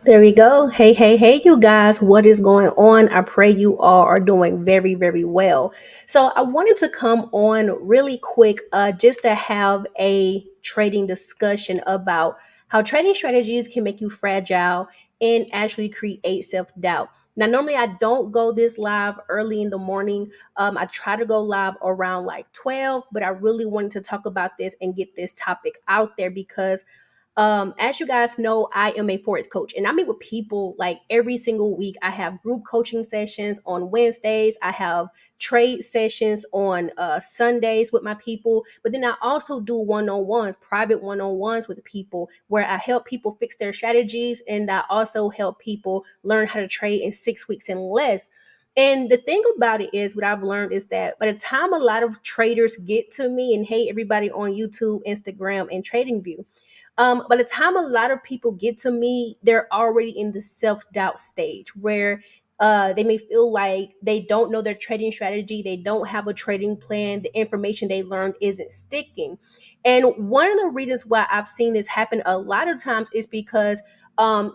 There we go. Hey, hey, hey, you guys. What is going on? I pray you all are doing very, very well. So, I wanted to come on really quick just to have a trading discussion about how trading strategies can make you fragile and actually create self doubt. Now, normally I don't go this live early in the morning. I try to go live around like 12, but I really wanted to talk about this and get this topic out there because as you guys know, I am a Forex coach and I meet with people like every single week. I have group coaching sessions on Wednesdays. I have trade sessions on Sundays with my people. But then I also do one-on-ones, private one-on-ones with people where I help people fix their strategies and I also help people learn how to trade in 6 weeks and less. And the thing about it is, what I've learned is that by the time a lot of traders get to me, and hey, everybody on YouTube, Instagram, and TradingView, by the time a lot of people get to me, they're already in the self doubt stage where they may feel like they don't know their trading strategy, they don't have a trading plan, the information they learned isn't sticking. And one of the reasons why I've seen this happen a lot of times is because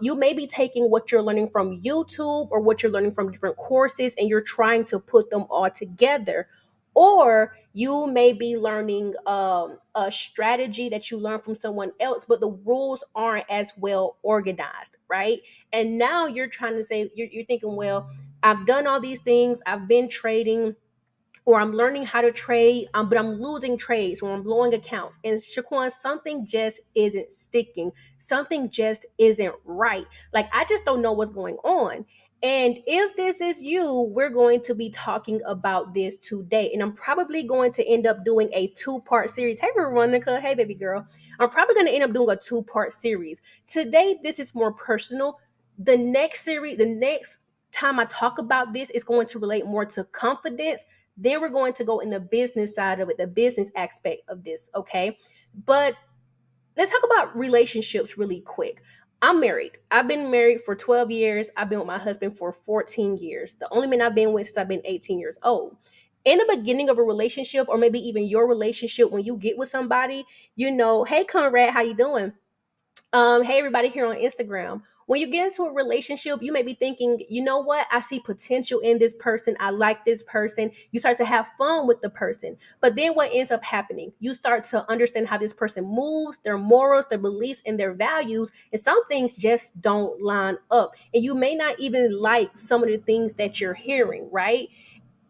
you may be taking what you're learning from YouTube or what you're learning from different courses and you're trying to put them all together. Or you may be learning a strategy that you learned from someone else, but the rules aren't as well organized, right? And now you're trying to say, you're thinking, well, I've done all these things, I've been trading, or I'm learning how to trade, but I'm losing trades or I'm blowing accounts. And Shaquan, something just isn't sticking. Something just isn't right. Like, I just don't know what's going on. And if this is you, we're going to be talking about this today. And I'm probably going to end up doing a two-part series. Hey, Veronica. Hey, baby girl. I'm probably going to end up doing a two-part series. Today, this is more personal. The next time I talk about this is going to relate more to confidence. Then we're going to go in the business side of it, the business aspect of this, okay? But let's talk about relationships really quick. I'm married. I've been married for 12 years. I've been with my husband for 14 years. The only man I've been with since I've been 18 years old. In the beginning of a relationship, or maybe even your relationship, when you get with somebody, hey Conrad, how you doing? Hey everybody here on Instagram. When you get into a relationship, you may be thinking, you know what? I see potential in this person. I like this person. You start to have fun with the person. But then what ends up happening? You start to understand how this person moves, their morals, their beliefs, and their values. And some things just don't line up. And you may not even like some of the things that you're hearing, right?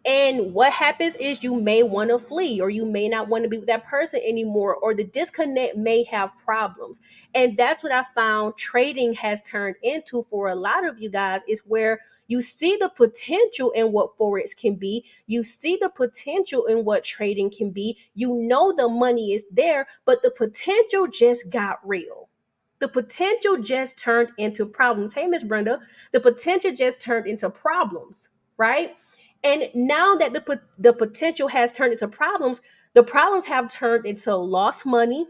And what happens is you may want to flee, or you may not want to be with that person anymore, or the disconnect may have problems. And that's what I found trading has turned into for a lot of you guys, is where you see the potential in what Forex can be. You see the potential in what trading can be. You know the money is there, but the potential just got real. The potential just turned into problems. Hey, Miss Brenda, the potential just turned into problems, right? And now that the potential has turned into problems, the problems have turned into lost money,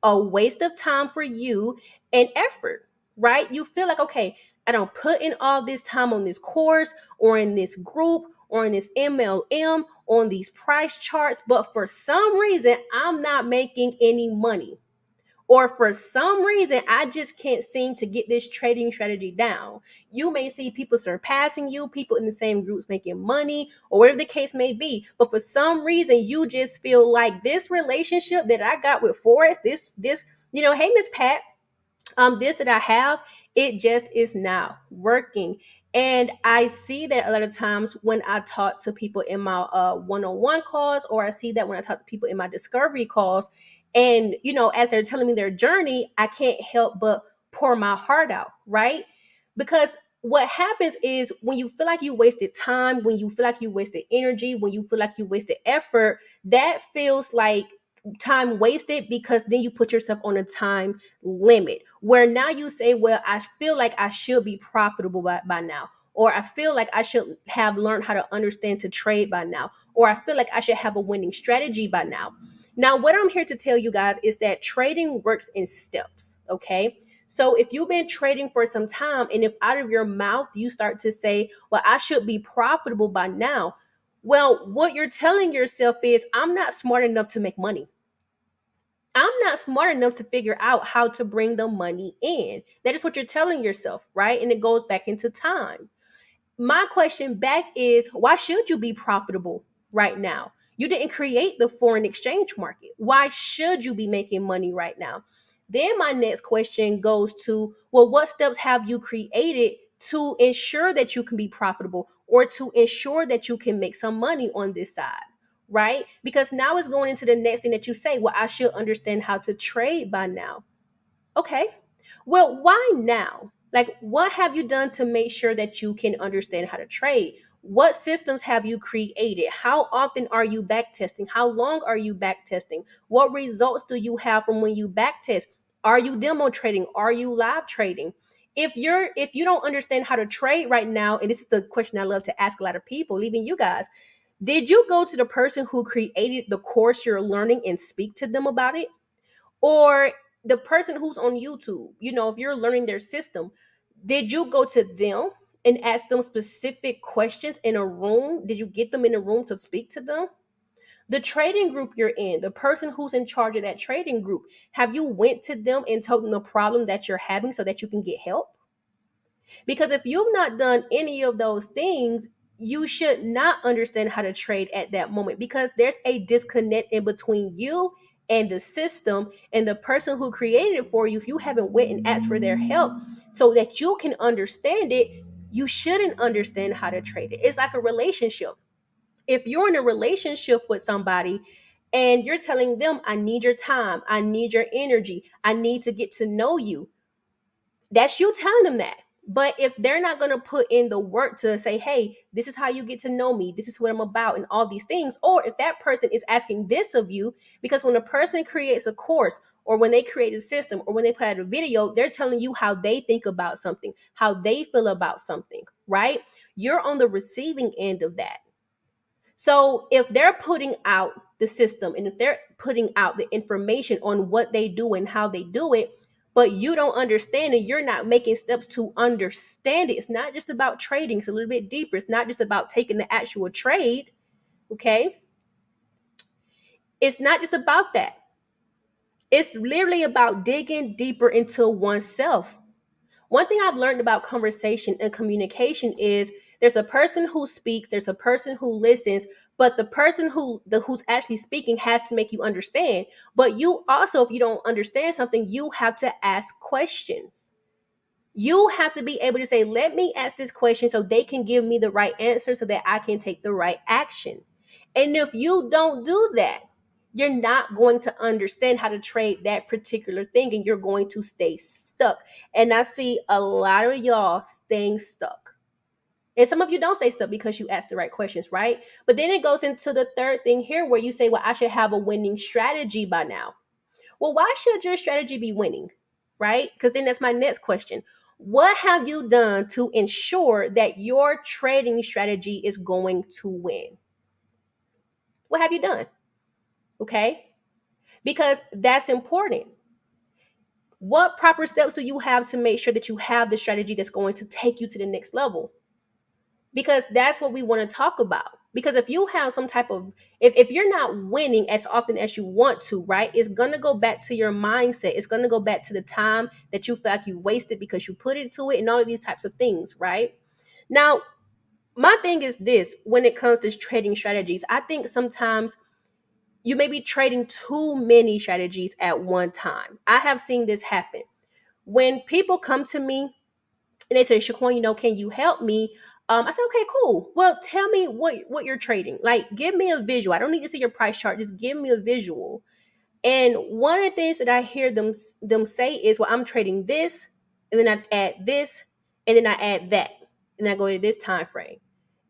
a waste of time for you, and effort, right? You feel like, okay, I don't put in all this time on this course or in this group or in this MLM, on these price charts, but for some reason, I'm not making any money, or for some reason I just can't seem to get this trading strategy down. You may see people surpassing you, people in the same groups making money, or whatever the case may be, but for some reason you just feel like this relationship that I got with Forrest, this hey Miss Pat, this that I have, it just is not working. And I see that a lot of times when I talk to people in my one-on-one calls, or I see that when I talk to people in my discovery calls, and as they're telling me their journey, I can't help but pour my heart out, right? Because what happens is, when you feel like you wasted time, when you feel like you wasted energy, when you feel like you wasted effort, that feels like time wasted, because then you put yourself on a time limit where now you say, well, I feel like I should be profitable by now, or I feel like I should have learned how to understand to trade by now, or I feel like I should have a winning strategy by now. Now, what I'm here to tell you guys is that trading works in steps, okay? So if you've been trading for some time, and if out of your mouth you start to say, well, I should be profitable by now, well, what you're telling yourself is, I'm not smart enough to make money. I'm not smart enough to figure out how to bring the money in. That is what you're telling yourself, right? And it goes back into time. My question back is, why should you be profitable right now? You didn't create the foreign exchange market. Why should you be making money right now? Then my next question goes to, well, what steps have you created to ensure that you can be profitable or to ensure that you can make some money on this side? Right? Because now it's going into the next thing that you say, well, I should understand how to trade by now. Okay. Well, why now? Like, what have you done to make sure that you can understand how to trade? What systems have you created? How often are you back testing? How long are you back testing? What results do you have from when you back test? Are you demo trading? Are you live trading? If you don't understand how to trade right now, and this is the question I love to ask a lot of people, even you guys, did you go to the person who created the course you're learning and speak to them about it? Or the person who's on YouTube, if you're learning their system, did you go to them and ask them specific questions in a room? Did you get them in a room to speak to them? The trading group you're in, the person who's in charge of that trading group, have you went to them and told them the problem that you're having so that you can get help? Because if you've not done any of those things, you should not understand how to trade at that moment, because there's a disconnect in between you and the system and the person who created it for you. If you haven't went and asked for their help so that you can understand it, you shouldn't understand how to trade it. It's like a relationship. If you're in a relationship with somebody and you're telling them, I need your time, I need your energy, I need to get to know you, that's you telling them that. But if they're not going to put in the work to say, hey, this is how you get to know me, this is what I'm about, and all these things, or if that person is asking this of you, because when a person creates a course or when they create a system or when they put out a video, they're telling you how they think about something, how they feel about something, right? You're on the receiving end of that. So if they're putting out the system and if they're putting out the information on what they do and how they do it, but you don't understand and you're not making steps to understand it, it's not just about trading. It's a little bit deeper. It's not just about taking the actual trade. Okay. It's not just about that. It's literally about digging deeper into oneself. One thing I've learned about conversation and communication is there's a person who speaks, there's a person who listens, but the person who's actually speaking has to make you understand. But you also, if you don't understand something, you have to ask questions. You have to be able to say, let me ask this question so they can give me the right answer so that I can take the right action. And if you don't do that, you're not going to understand how to trade that particular thing and you're going to stay stuck. And I see a lot of y'all staying stuck. And some of you don't stay stuck because you ask the right questions, right? But then it goes into the third thing here where you say, well, I should have a winning strategy by now. Well, why should your strategy be winning? Right? Because then that's my next question. What have you done to ensure that your trading strategy is going to win? What have you done? Okay? Because that's important. What proper steps do you have to make sure that you have the strategy that's going to take you to the next level? Because that's what we want to talk about. Because if you have some type of, if you're not winning as often as you want to, right, it's going to go back to your mindset. It's going to go back to the time that you feel like you wasted because you put into it and all of these types of things, right? Now, my thing is this: when it comes to trading strategies, I think sometimes you may be trading too many strategies at one time. I have seen this happen. When people come to me and they say, Shaquan, can you help me? I said, okay, cool. Well, tell me what you're trading. Like, give me a visual. I don't need to see your price chart. Just give me a visual. And one of the things that I hear them say is, well, I'm trading this, and then I add this, and then I add that, and I go to this time frame,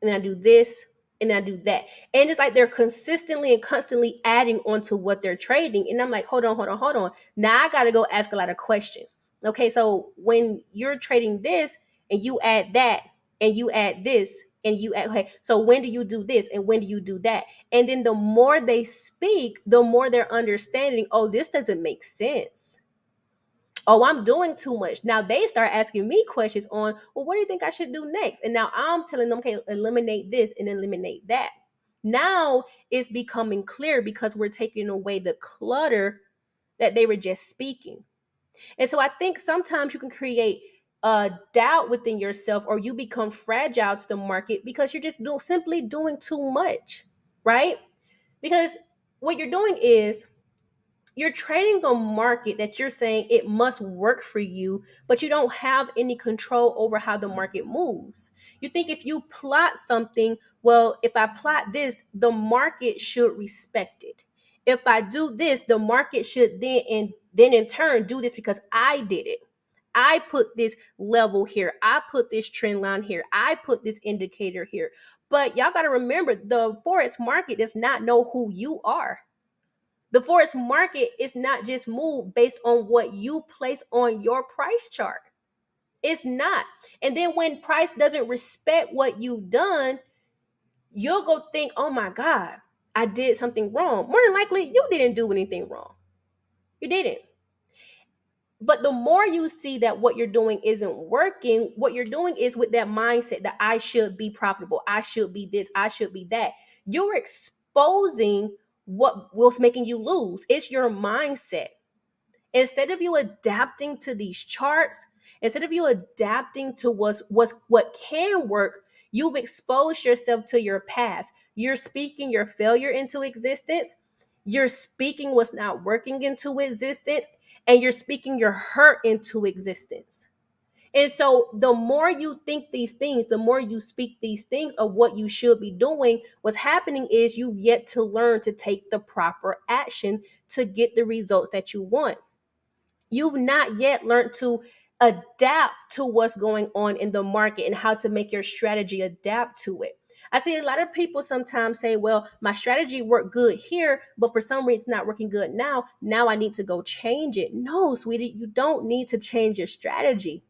and then I do this, and then I do that. And it's like they're consistently and constantly adding onto what they're trading. And I'm like, hold on, hold on, hold on. Now I gotta go ask a lot of questions. Okay, so when you're trading this and you add that and you add this and you add, okay, so when do you do this and when do you do that? And then the more they speak, the more they're understanding, oh, this doesn't make sense. Oh, I'm doing too much. Now they start asking me questions on, well, what do you think I should do next? And now I'm telling them, okay, eliminate this and eliminate that. Now it's becoming clear because we're taking away the clutter that they were just speaking. And so I think sometimes you can create a doubt within yourself, or you become fragile to the market because you're just simply doing too much, right? Because what you're doing is you're trading a market that you're saying it must work for you, but you don't have any control over how the market moves. You think if you plot something, well, if I plot this, the market should respect it. If I do this, the market should then in turn do this because I did it. I put this level here. I put this trend line here. I put this indicator here. But y'all got to remember, the Forex market does not know who you are. The Forex market is not just moved based on what you place on your price chart. It's not. And then when price doesn't respect what you've done, you'll go think, oh my God, I did something wrong. More than likely, you didn't do anything wrong. You didn't. But the more you see that what you're doing isn't working, what you're doing is with that mindset that I should be profitable, I should be this, I should be that. You're exposing what was making you lose. It's your mindset. Instead of you adapting to these charts, instead of you adapting to what can work, you've exposed yourself to your past. You're speaking your failure into existence. You're speaking what's not working into existence, and you're speaking your hurt into existence. And so the more you think these things, the more you speak these things of what you should be doing, what's happening is you've yet to learn to take the proper action to get the results that you want. You've not yet learned to adapt to what's going on in the market and how to make your strategy adapt to it. I see a lot of people sometimes say, well, my strategy worked good here, but for some reason it's not working good now. Now I need to go change it. No, sweetie, you don't need to change your strategy.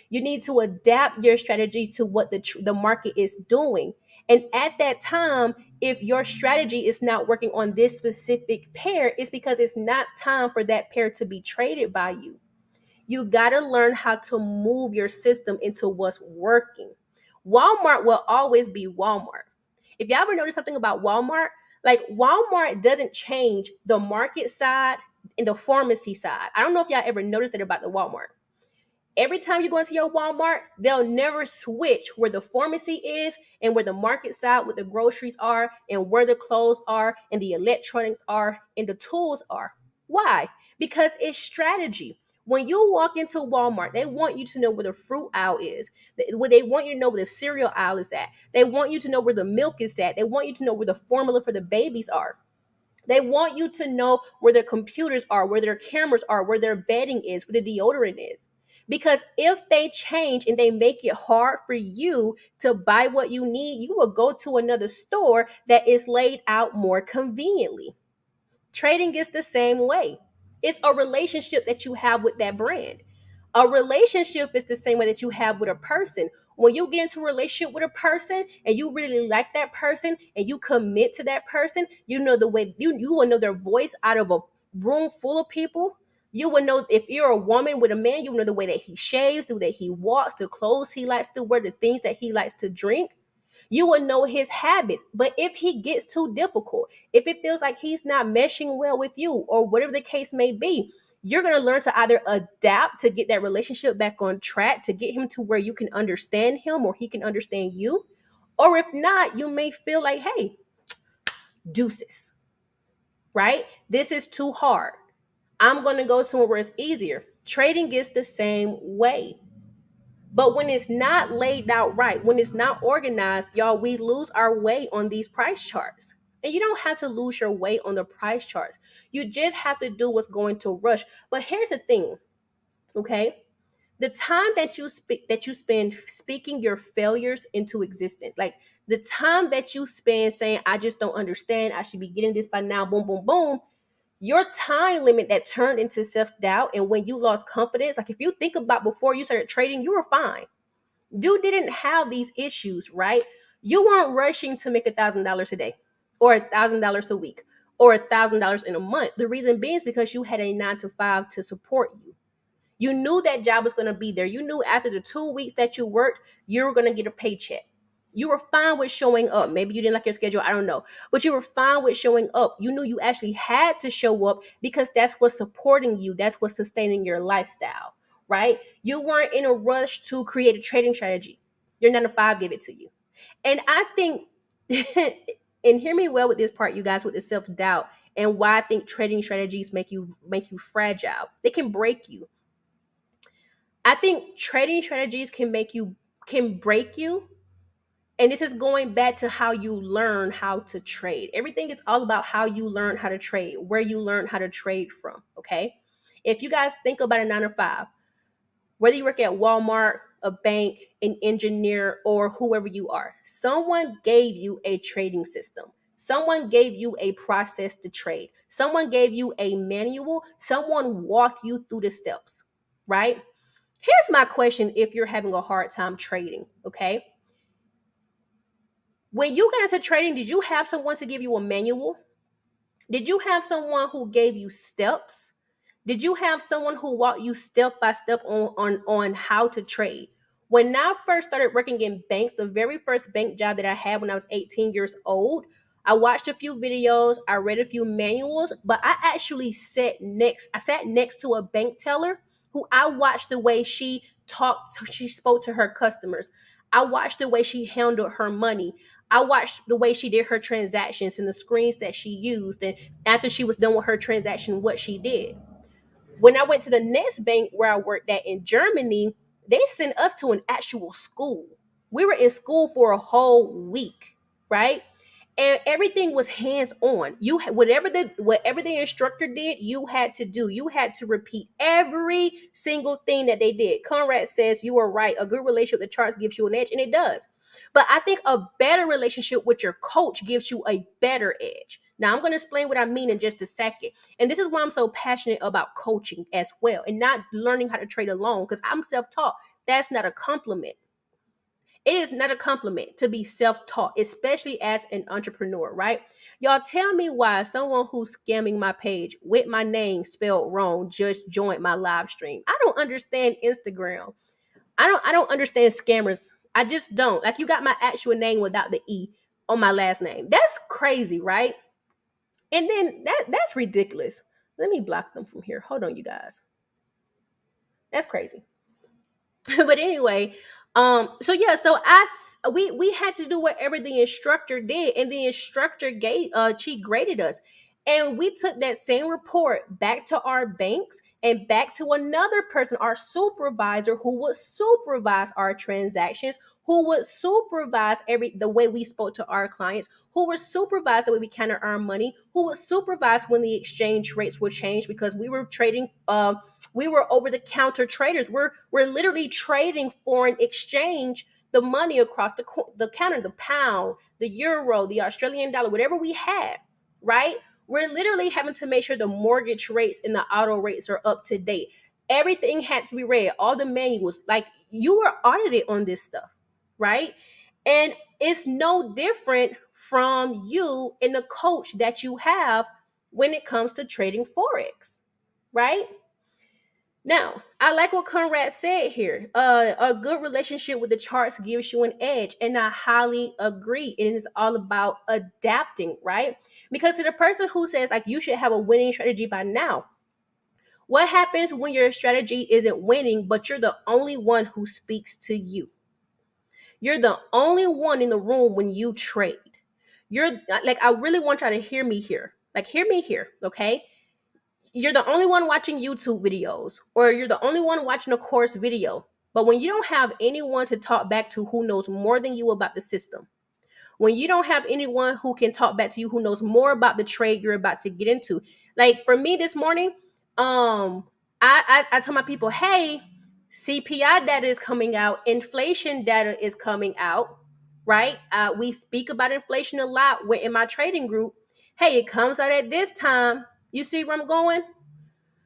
You need to adapt your strategy to what the market is doing. And at that time, if your strategy is not working on this specific pair, it's because it's not time for that pair to be traded by you. You got to learn how to move your system into what's working. Walmart will always be Walmart. If y'all ever notice something about Walmart, like Walmart doesn't change the market side and the pharmacy side. I don't know if y'all ever noticed that about the Walmart. Every time you go into your Walmart, they'll never switch where the pharmacy is and where the market side, where the groceries are, and where the clothes are, and the electronics are, and the tools are. Why? Because it's strategy. When you walk into Walmart, they want you to know where the fruit aisle is. They want you to know where the cereal aisle is at. They want you to know where the milk is at. They want you to know where the formula for the babies are. They want you to know where their computers are, where their cameras are, where their bedding is, where the deodorant is. Because if they change and they make it hard for you to buy what you need, you will go to another store that is laid out more conveniently. Trading is the same way. It's a relationship that you have with that brand. A relationship is the same way that you have with a person. When you get into a relationship with a person and you really like that person and you commit to that person, you know the way you will know their voice out of a room full of people. You will know if you're a woman with a man, you know the way that he shaves, the way that he walks, the clothes he likes to wear, the things that he likes to drink. You will know his habits. But if he gets too difficult, if it feels like he's not meshing well with you, or whatever the case may be, you're going to learn to either adapt to get that relationship back on track, to get him to where you can understand him or he can understand you. Or if not, you may feel like, hey, deuces, right? This is too hard. I'm going to go somewhere where it's easier. Trading is the same way. But when it's not laid out right, when it's not organized, y'all, we lose our way on these price charts. And you don't have to lose your way on the price charts. You just have to do what's going to rush. But here's the thing, okay? The time that you spend speaking your failures into existence, like the time that you spend saying, I just don't understand, I should be getting this by now, boom, boom, boom. Your time limit that turned into self-doubt, and when you lost confidence, like if you think about before you started trading, you were fine. You didn't have these issues, right? You weren't rushing to make $1,000 a day or $1,000 a week or $1,000 in a month. The reason being is because you had a 9 to 5 to support you. You knew that job was going to be there. You knew after the 2 weeks that you worked, you were going to get a paycheck. You were fine with showing up. Maybe you didn't like your schedule, I don't know. But you were fine with showing up. You knew you actually had to show up because that's what's supporting you. That's what's sustaining your lifestyle, right? You weren't in a rush to create a trading strategy. Your 9 to 5 gave it to you. And I think, and hear me well with this part, you guys, with the self-doubt and why I think trading strategies make you fragile. They can break you. I think trading strategies can break you. And this is going back to how you learn how to trade. Everything is all about how you learn how to trade, where you learn how to trade from. Okay. If you guys think about a 9 to 5, whether you work at Walmart, a bank, an engineer, or whoever you are, someone gave you a trading system. Someone gave you a process to trade. Someone gave you a manual. Someone walked you through the steps, right? Here's my question if you're having a hard time trading, okay? When you got into trading, did you have someone to give you a manual? Did you have someone who gave you steps? Did you have someone who walked you step by step on how to trade? When I first started working in banks, the very first bank job that I had when I was 18 years old, I watched a few videos, I read a few manuals, but I actually sat next to a bank teller who I watched the way she spoke to her customers. I watched the way she handled her money. I watched the way she did her transactions and the screens that she used, and after she was done with her transaction, what she did. When I went to the next bank where I worked at in Germany, they sent us to an actual school. We were in school for a whole week, right? And everything was hands on. Whatever the instructor did, you had to do. You had to repeat every single thing that they did. Conrad says you are right. A good relationship with the charts gives you an edge, and it does. But I think a better relationship with your coach gives you a better edge. Now I'm going to explain what I mean in just a second. And this is why I'm so passionate about coaching as well, and not learning how to trade alone, because I'm self-taught. That's not a compliment. It is not a compliment to be self-taught, especially as an entrepreneur, right? Y'all tell me why someone who's scamming my page with my name spelled wrong just joined my live stream. I don't understand Instagram. I don't understand scammers. I just don't. Like, you got my actual name without the E on my last name. That's crazy, right? And then that's ridiculous. Let me block them from here. Hold on, you guys. That's crazy. But anyway, so yeah, we had to do whatever the instructor did, and the instructor gave she graded us, and we took that same report back to our banks and back to another person, our supervisor, who would supervise our transactions, who would supervise the way we spoke to our clients, who would supervise the way we counted our money, who would supervise when the exchange rates would change, because we were trading we were over the counter traders. We're literally trading foreign exchange, the money across the counter, the pound, the euro, the Australian dollar, whatever we had, right? We're literally having to make sure the mortgage rates and the auto rates are up to date. Everything had to be read, all the manuals. Like, you were audited on this stuff, right? And it's no different from you and the coach that you have when it comes to trading Forex, right? Now, I like what Conrad said here. A good relationship with the charts gives you an edge, and I highly agree. It is all about adapting, right? Because to the person who says, like, you should have a winning strategy by now, what happens when your strategy isn't winning, but you're the only one who speaks to you? You're the only one in the room when you trade. You're like, I really want y'all to hear me here. Like, hear me here, okay? You're the only one watching YouTube videos, or you're the only one watching a course video. But when you don't have anyone to talk back to who knows more than you about the system, when you don't have anyone who can talk back to you who knows more about the trade you're about to get into, like for me this morning, I told my people, hey, CPI data is coming out, inflation data is coming out, right? We speak about inflation a lot in my trading group. Hey, it comes out at this time. You see where I'm going?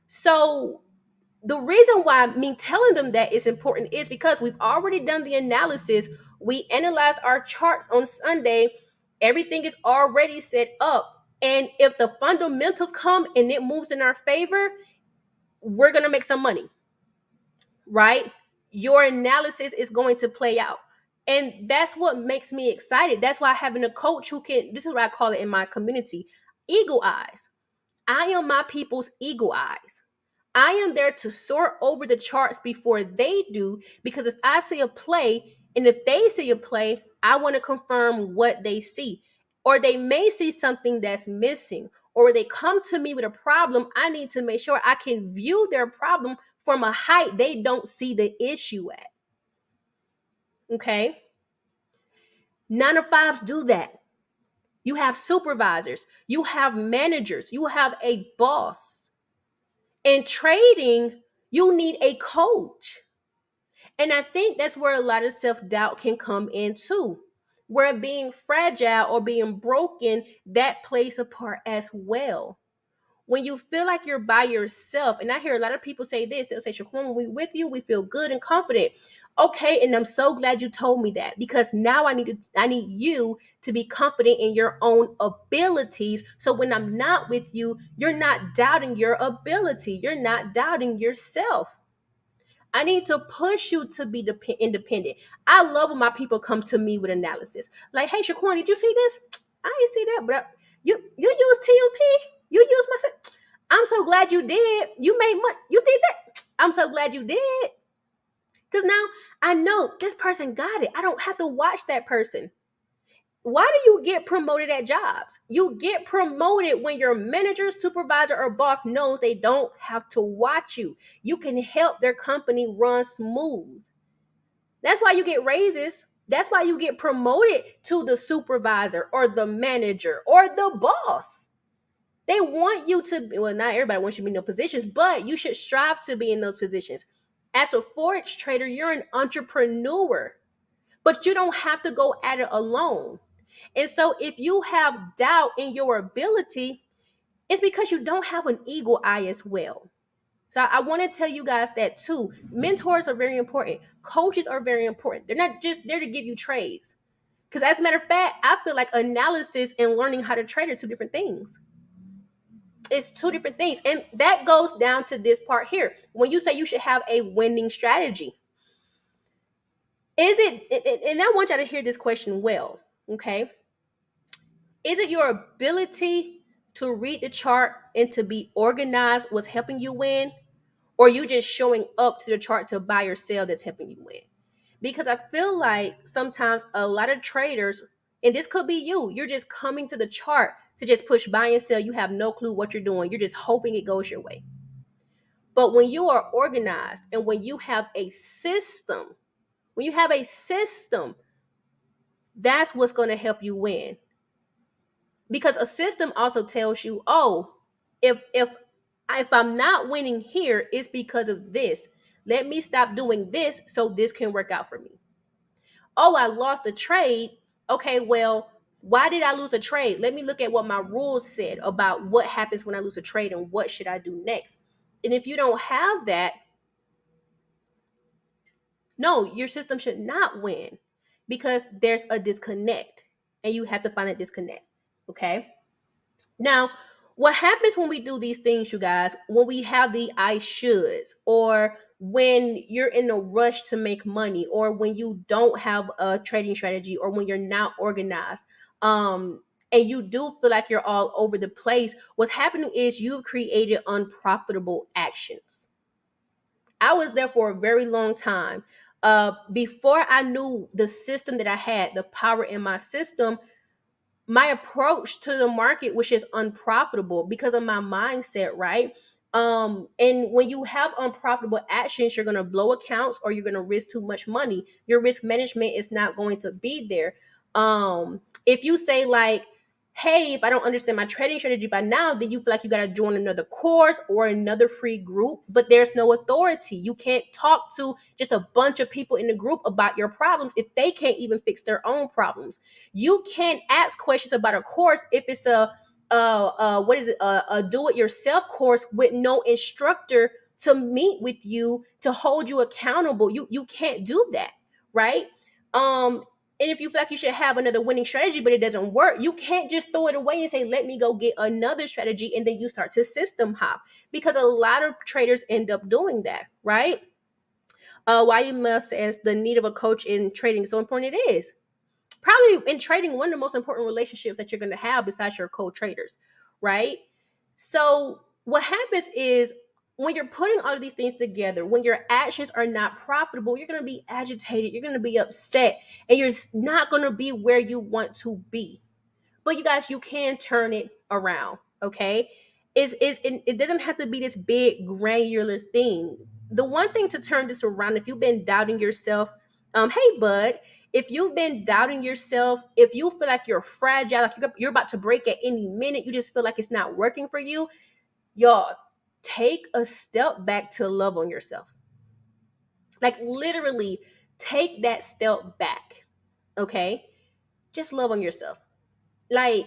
So the reason why me telling them that is important is because we've already done the analysis. We analyzed our charts on Sunday. Everything is already set up. And if the fundamentals come and it moves in our favor, we're going to make some money, right? Your analysis is going to play out. And that's what makes me excited. That's why having a coach who can, this is what I call it in my community, eagle eyes. I am my people's eagle eyes. I am there to sort over the charts before they do, because if I see a play and if they see a play, I want to confirm what they see. Or they may see something that's missing, or they come to me with a problem. I need to make sure I can view their problem from a height they don't see the issue at. Okay? 9 to 5s do that. You have supervisors, you have managers, you have a boss. In trading, you need a coach. And I think that's where a lot of self-doubt can come in too. Where being fragile or being broken, that plays a part as well. When you feel like you're by yourself, and I hear a lot of people say this, they'll say, Shaquan, when we with you, we feel good and confident. Okay, and I'm so glad you told me that, because now I need you to be confident in your own abilities. So when I'm not with you, you're not doubting your ability. You're not doubting yourself. I need to push you to be independent. I love when my people come to me with analysis. Like, hey, Shaquan, did you see this? I didn't see that, but you use TMP? You use my. I'm so glad you did. You made money. You did that. I'm so glad you did. Because now I know this person got it. I don't have to watch that person. Why do you get promoted at jobs? You get promoted when your manager, supervisor, or boss knows they don't have to watch you. You can help their company run smooth. That's why you get raises. That's why you get promoted to the supervisor or the manager or the boss. They want you to, well, not everybody wants you to be in those positions, but you should strive to be in those positions. As a Forex trader, you're an entrepreneur, but you don't have to go at it alone. And so if you have doubt in your ability, it's because you don't have an eagle eye as well. So I want to tell you guys that too. Mentors are very important. Coaches are very important. They're not just there to give you trades. Because as a matter of fact, I feel like analysis and learning how to trade are two different things. It's two different things. And that goes down to this part here. When you say you should have a winning strategy, is it, and I want y'all to hear this question well, okay? Is it your ability to read the chart and to be organized what's helping you win? Or you just showing up to the chart to buy or sell that's helping you win? Because I feel like sometimes a lot of traders, and this could be you're just coming to the chart to just push buy and sell. You have no clue what you're doing. You're just hoping it goes your way. But when you are organized and when you have a system, that's what's going to help you win. Because a system also tells you, oh, if I'm not winning here, it's because of this. Let me stop doing this so this can work out for me. Oh, I lost a trade. Okay, well, why did I lose a trade? Let me look at what my rules said about what happens when I lose a trade and what should I do next. And if you don't have that, no, your system should not win, because there's a disconnect and you have to find a disconnect. Okay. Now, what happens when we do these things, you guys, when we have the I shoulds, or when you're in a rush to make money, or when you don't have a trading strategy, or when you're not organized, and you do feel like you're all over the place, what's happening is you've created unprofitable actions. I was there for a very long time. Before I knew the system that I had, the power in my system, my approach to the market was just unprofitable because of my mindset, right? And when you have unprofitable actions, you're going to blow accounts or you're going to risk too much money. Your risk management is not going to be there. If you say like, hey, if I don't understand my trading strategy by now, then you feel like you got to join another course or another free group, but there's no authority. You can't talk to just a bunch of people in the group about your problems if they can't even fix their own problems. You can't ask questions about a course if it's a do-it-yourself course with no instructor to meet with you to hold you accountable. You can't do that, right? And if you feel like you should have another winning strategy, but it doesn't work, you can't just throw it away and say, let me go get another strategy. And then you start to system hop, because a lot of traders end up doing that, right? Why you must as the need of a coach in trading is so important. It is probably in trading one of the most important relationships that you're going to have besides your co-traders, right? So what happens is when you're putting all of these things together, when your actions are not profitable, you're going to be agitated, you're going to be upset, and you're not going to be where you want to be. But you guys, you can turn it around, okay? It doesn't have to be this big granular thing. The one thing to turn this around, if you've been doubting yourself, hey bud, if you've been doubting yourself, if you feel like you're fragile, like you're about to break at any minute, you just feel like it's not working for you, y'all, take a step back to love on yourself. Like literally, take that step back, okay? Just love on yourself. Like,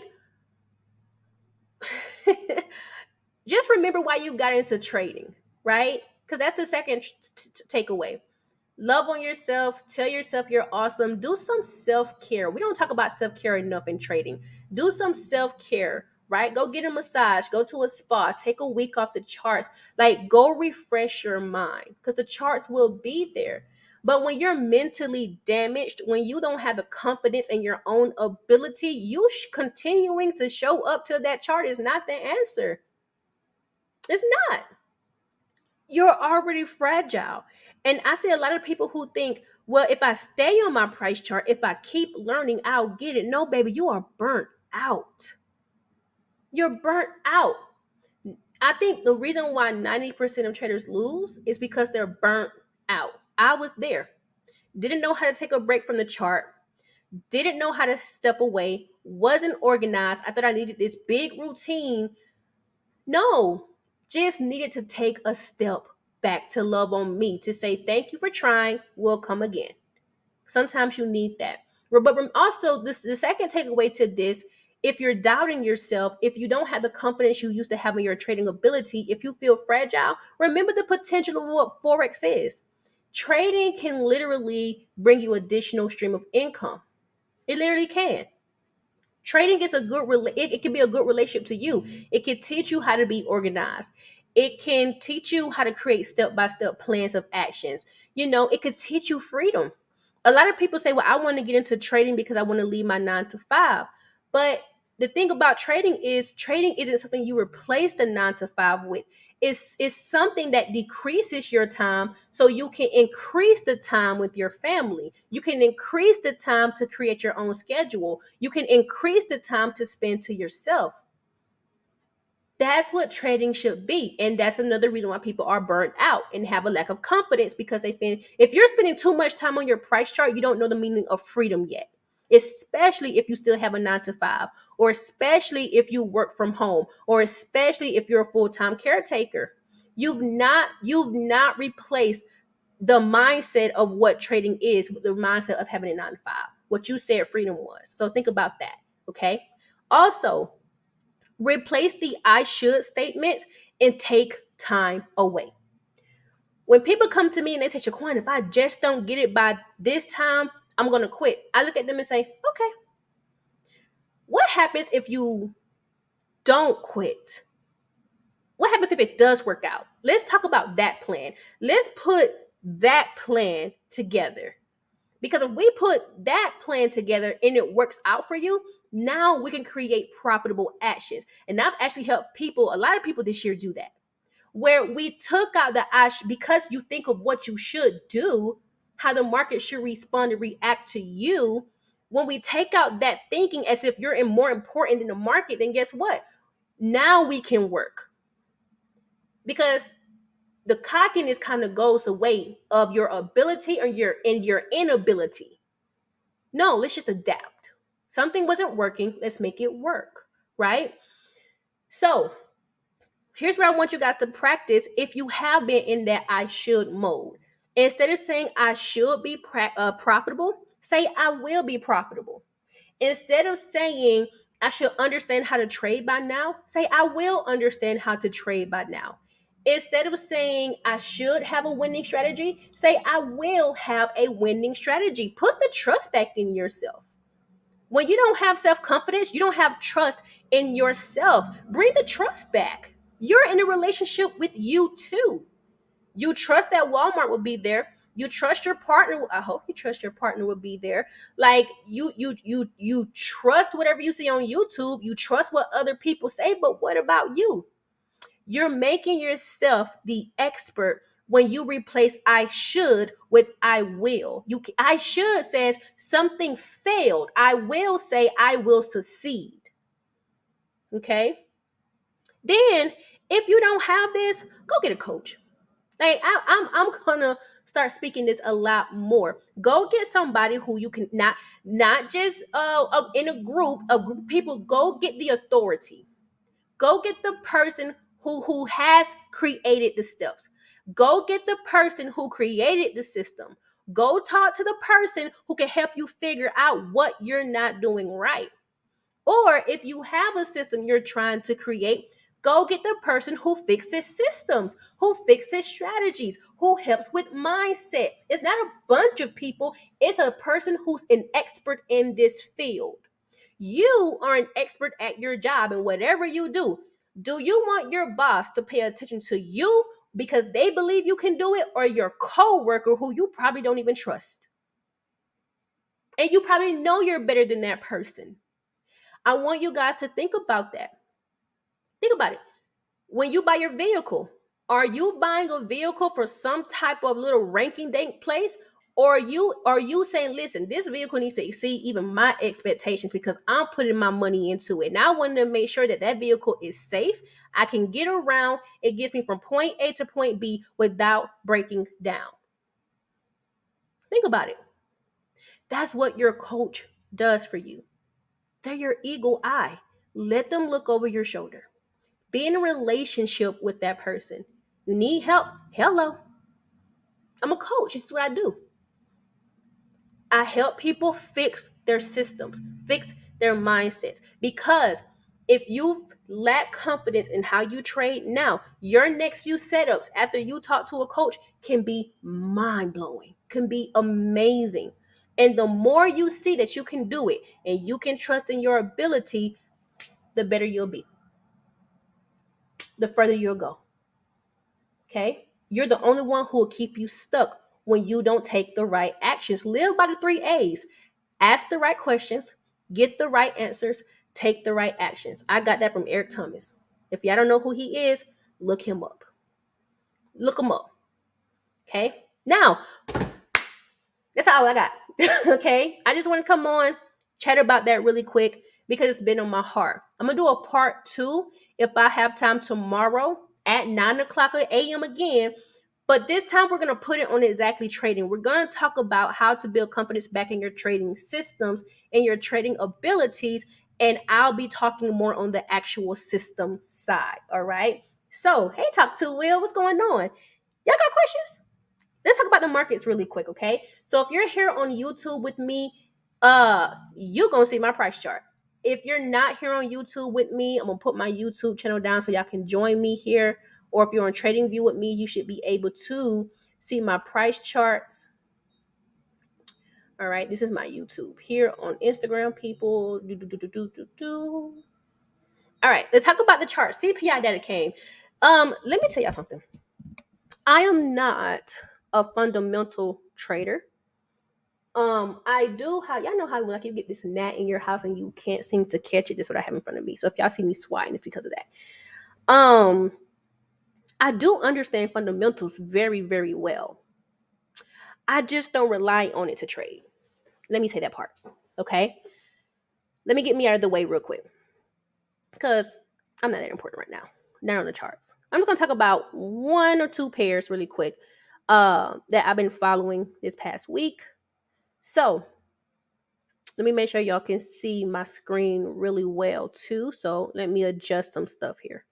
just remember why you got into trading, right? Because that's the second takeaway. Love on yourself. Tell yourself you're awesome. Do some self care. We don't talk about self care enough in trading. Do some self care, right? Go get a massage. Go to a spa. Take a week off the charts. Like, go refresh your mind because the charts will be there. But when you're mentally damaged, when you don't have the confidence in your own ability, continuing to show up to that chart is not the answer. It's not. You're already fragile. And I see a lot of people who think, well, if I stay on my price chart, if I keep learning, I'll get it. No, baby, you are burnt out. You're burnt out. I think the reason why 90% of traders lose is because they're burnt out. I was there. Didn't know how to take a break from the chart. Didn't know how to step away. Wasn't organized. I thought I needed this big routine. No, just needed to take a step back to love on me, to say, thank you for trying, we'll come again. Sometimes you need that. But also, the second takeaway to this, if you're doubting yourself, if you don't have the confidence you used to have in your trading ability, if you feel fragile, remember the potential of what Forex is. Trading can literally bring you additional stream of income. It literally can. Trading is it can be a good relationship to you. It can teach you how to be organized. It can teach you how to create step-by-step plans of actions. It could teach you freedom. A lot of people say, well, I want to get into trading because I want to leave my 9 to 5. But the thing about trading isn't something you replace the 9 to 5 with. It's something that decreases your time so you can increase the time with your family. You can increase the time to create your own schedule. You can increase the time to spend to yourself. That's what trading should be. And that's another reason why people are burnt out and have a lack of confidence, because if you're spending too much time on your price chart, you don't know the meaning of freedom yet. Especially if you still have a 9 to 5, or especially if you work from home, or especially if you're a full-time caretaker. You've not replaced the mindset of what trading is with the mindset of having a 9 to 5. What you said freedom was. So think about that. Okay. Also, replace the I should statements and take time away. When people come to me and they say, Shaquan, if I just don't get it by this time, I'm going to quit. I look at them and say, okay, what happens if you don't quit? What happens if it does work out? Let's talk about that plan. Let's put that plan together. Because if we put that plan together and it works out for you, now we can create profitable actions. And I've actually helped a lot of people this year do that. Where we took out because you think of what you should do, how the market should respond and react to you. When we take out that thinking as if you're more important than the market, then guess what? Now we can work. Because the cockiness kind of goes away of your ability or your inability. No, let's just adapt. Something wasn't working. Let's make it work, right? So here's where I want you guys to practice if you have been in that I should mode. Instead of saying I should be profitable, say I will be profitable. Instead of saying I should understand how to trade by now, say I will understand how to trade by now. Instead of saying I should have a winning strategy, say I will have a winning strategy. Put the trust back in yourself. When you don't have self-confidence, you don't have trust in yourself. Bring the trust back. You're in a relationship with you too. You trust that Walmart will be there. You trust your partner. I hope you trust your partner will be there. Like you trust whatever you see on YouTube. You trust what other people say, but what about you? You're making yourself the expert when you replace I should with I will. I should says something failed. I will say I will succeed. Okay? Then if you don't have this, go get a coach. Like I'm gonna start speaking this a lot more. Go get somebody who you can not just in a group of people. Go get the authority. Go get the person who has created the steps. Go get the person who created the system. Go talk to the person who can help you figure out what you're not doing right. Or if you have a system you're trying to create, go get the person who fixes systems, who fixes strategies, who helps with mindset. It's not a bunch of people, it's a person who's an expert in this field. You are an expert at your job and whatever you do. Do you want your boss to pay attention to you because they believe you can do it, or your coworker who you probably don't even trust? And you probably know you're better than that person. I want you guys to think about that. Think about it. When you buy your vehicle, are you buying a vehicle for some type of little ranking dank place? Or are you saying, listen, this vehicle needs to exceed even my expectations because I'm putting my money into it. Now I want to make sure that that vehicle is safe. I can get around. It gets me from point A to point B without breaking down. Think about it. That's what your coach does for you. They're your eagle eye. Let them look over your shoulder. Be in a relationship with that person. You need help? Hello. I'm a coach. This is what I do. I help people fix their systems, fix their mindsets. Because if you lack confidence in how you trade now, your next few setups after you talk to a coach can be mind blowing, can be amazing. And the more you see that you can do it and you can trust in your ability, the better you'll be, the further you'll go. Okay? You're the only one who will keep you stuck when you don't take the right actions. Live by the 3 A's. Ask the right questions, get the right answers, take the right actions. I got that from Eric Thomas. If y'all don't know who he is, look him up. Look him up. Okay? Now, that's all I got. Okay? I just want to come on, chat about that really quick because it's been on my heart. I'm going to do a part 2 if I have time tomorrow at 9 o'clock a.m. again. But this time we're going to put it on exactly trading. We're going to talk about how to build confidence back in your trading systems and your trading abilities. And I'll be talking more on the actual system side. All right. So, hey, Talk to Will, what's going on? Y'all got questions? Let's talk about the markets really quick, okay? So if you're here on YouTube with me, you're gonna see my price chart. If you're not here on YouTube with me, I'm gonna put my YouTube channel down so y'all can join me here. Or if you're on Trading View with me, you should be able to see my price charts. All right, this is my YouTube. Here on Instagram, people. All right, let's talk about the chart. CPI data came. Let me tell y'all something. I am not a fundamental trader. I do how y'all know how like you get this gnat in your house and you can't seem to catch it. This is what I have in front of me. So if y'all see me swatting, it's because of that. I do understand fundamentals very, very well. I just don't rely on it to trade. Let me say that part. Okay. Let me get me out of the way real quick. Because I'm not that important right now. Not on the charts. I'm just gonna talk about 1 or 2 pairs really quick that I've been following this past week. So let me make sure y'all can see my screen really well too. So let me adjust some stuff here.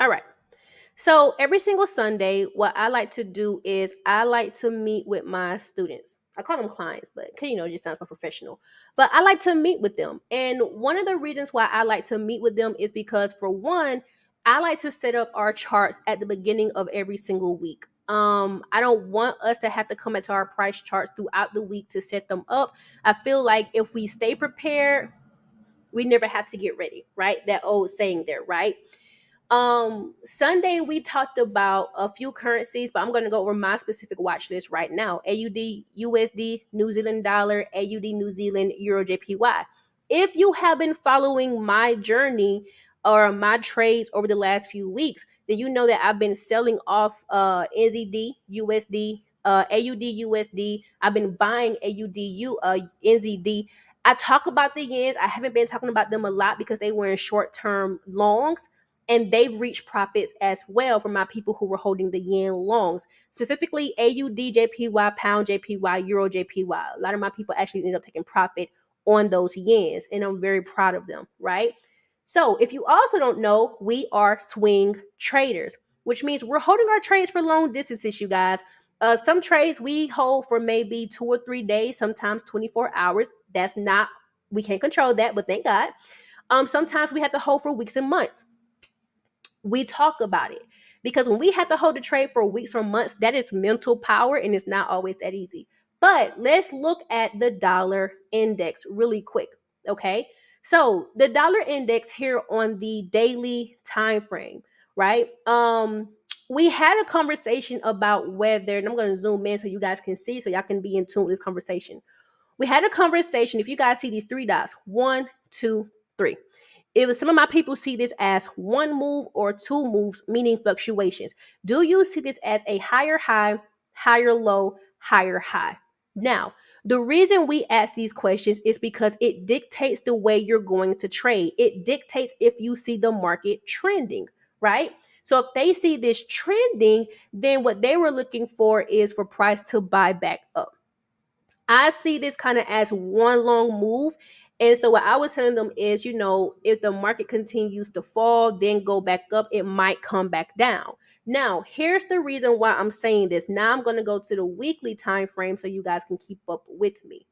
All right. So every single Sunday, what I like to do is I like to meet with my students. I call them clients, but it just sounds so professional. But I like to meet with them. And one of the reasons why I like to meet with them is because, for one, I like to set up our charts at the beginning of every single week. I don't want us to have to come into our price charts throughout the week to set them up. I feel like if we stay prepared, We never have to get ready, right? That old saying there, right? Sunday we talked about a few currencies, but I'm going to go over my specific watch list right now. AUD, USD, New Zealand dollar, AUD, New Zealand, Euro, JPY. If you have been following my journey or my trades over the last few weeks, then you know that I've been selling off NZD, USD, AUD, USD. I've been buying AUD, NZD. I talk about the yens. I haven't been talking about them a lot because they were in short-term longs, and they've reached profits as well for my people who were holding the yen longs, specifically AUD JPY, pound JPY, euro JPY. A lot of my people actually ended up taking profit on those yens, and I'm very proud of them, right? So if you also don't know, we are swing traders, which means we're holding our trades for long distances, you guys. Some trades we hold for maybe 2 or 3 days, sometimes 24 hours. That's not, we can't control that, but thank God. Sometimes we have to hold for weeks and months. We talk about it because when we have to hold a trade for weeks or months, that is mental power, and it's not always that easy. But let's look at the dollar index really quick. Okay, so the dollar index here on the daily time frame, right? We had a conversation about whether, and I'm going to zoom in so you guys can see, so y'all can be in tune with this conversation. We had a conversation. If you guys see these three dots, 1, 2, 3, if some of my people see this as one move or two moves, meaning fluctuations, do you see this as a higher high, higher low, higher high? Now, the reason we ask these questions is because it dictates the way you're going to trade. It dictates if you see the market trending, right? So if they see this trending, then what they were looking for is for price to buy back up. I see this kind of as one long move. And so what I was telling them is, if the market continues to fall, then go back up, it might come back down. Now, here's the reason why I'm saying this. Now I'm going to go to the weekly time frame so you guys can keep up with me.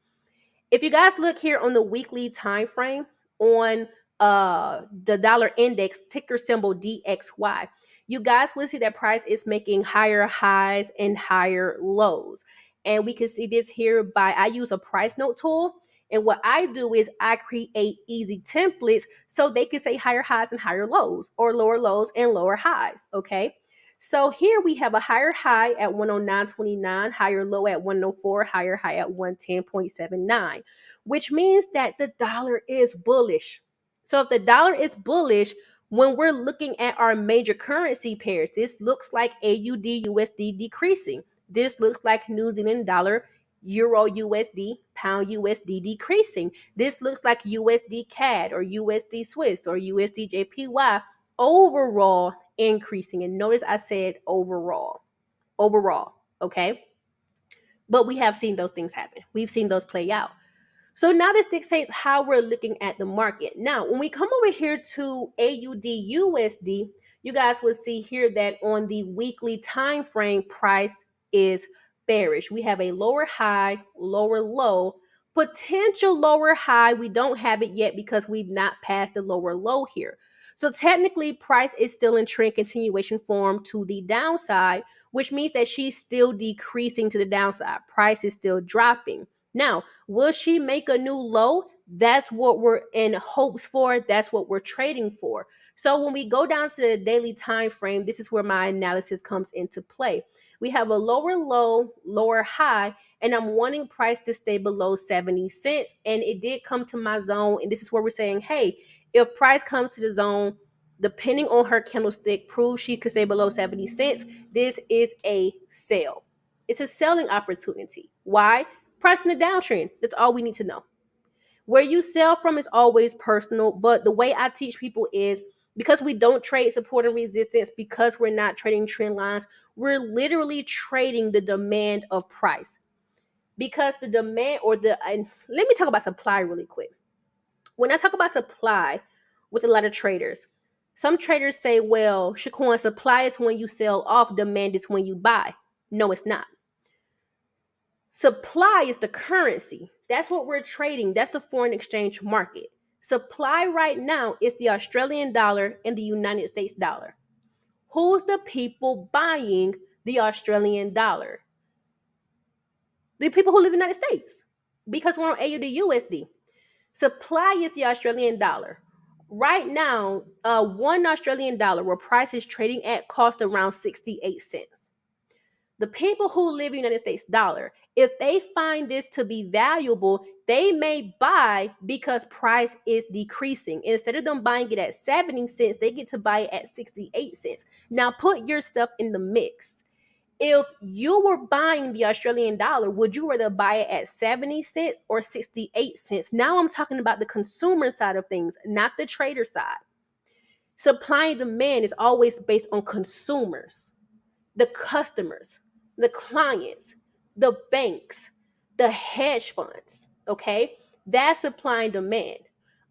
If you guys look here on the weekly time frame on the dollar index, ticker symbol DXY, you guys will see that price is making higher highs and higher lows. And we can see this here by, I use a price note tool. And what I do is I create easy templates so they can say higher highs and higher lows, or lower lows and lower highs. Okay. So here we have a higher high at 109.29, higher low at 104, higher high at 110.79, which means that the dollar is bullish. So if the dollar is bullish, when we're looking at our major currency pairs, this looks like AUD USD decreasing. This looks like New Zealand dollar, Euro USD, pound USD decreasing. This looks like USD CAD or USD Swiss or USD JPY overall increasing. And notice I said overall, okay? But we have seen those things happen. We've seen those play out. So now this dictates how we're looking at the market. Now, when we come over here to AUD USD, you guys will see here that on the weekly time frame, price is bearish. We have a lower high, lower low, potential lower high. We don't have it yet because we've not passed the lower low here. So technically, price is still in trend continuation form to the downside, which means that she's still decreasing to the downside. Price is still dropping. Now, will she make a new low? That's what we're in hopes for. That's what we're trading for. So when we go down to the daily time frame, this is where my analysis comes into play. We have a lower low, lower high, and I'm wanting price to stay below 70 cents. And it did come to my zone. And this is where we're saying, hey, if price comes to the zone, depending on her candlestick, proves she could stay below 70 cents, this is a sell. It's a selling opportunity. Why? Price in the downtrend. That's all we need to know. Where you sell from is always personal, but the way I teach people is, because we don't trade support and resistance, because we're not trading trend lines, we're literally trading the demand of price. Because the demand, and let me talk about supply really quick. When I talk about supply with a lot of traders, some traders say, well, Shaquan, supply is when you sell off, demand is when you buy. No, it's not. Supply is the currency. That's what we're trading. That's the foreign exchange market. Supply right now is the Australian dollar and the United States dollar. Who's the people buying the Australian dollar? The people who live in the United States, because we're on AUD USD. Supply is the Australian dollar. Right now, one Australian dollar, where price is trading at, cost around 68 cents. The people who live in the United States dollar, if they find this to be valuable, they may buy because price is decreasing. Instead of them buying it at 70 cents, they get to buy it at 68 cents. Now put yourself in the mix. If you were buying the Australian dollar, would you rather buy it at 70 cents or 68 cents? Now I'm talking about the consumer side of things, not the trader side. Supply and demand is always based on consumers, the customers, the clients, the banks, the hedge funds. Okay, that's supply and demand.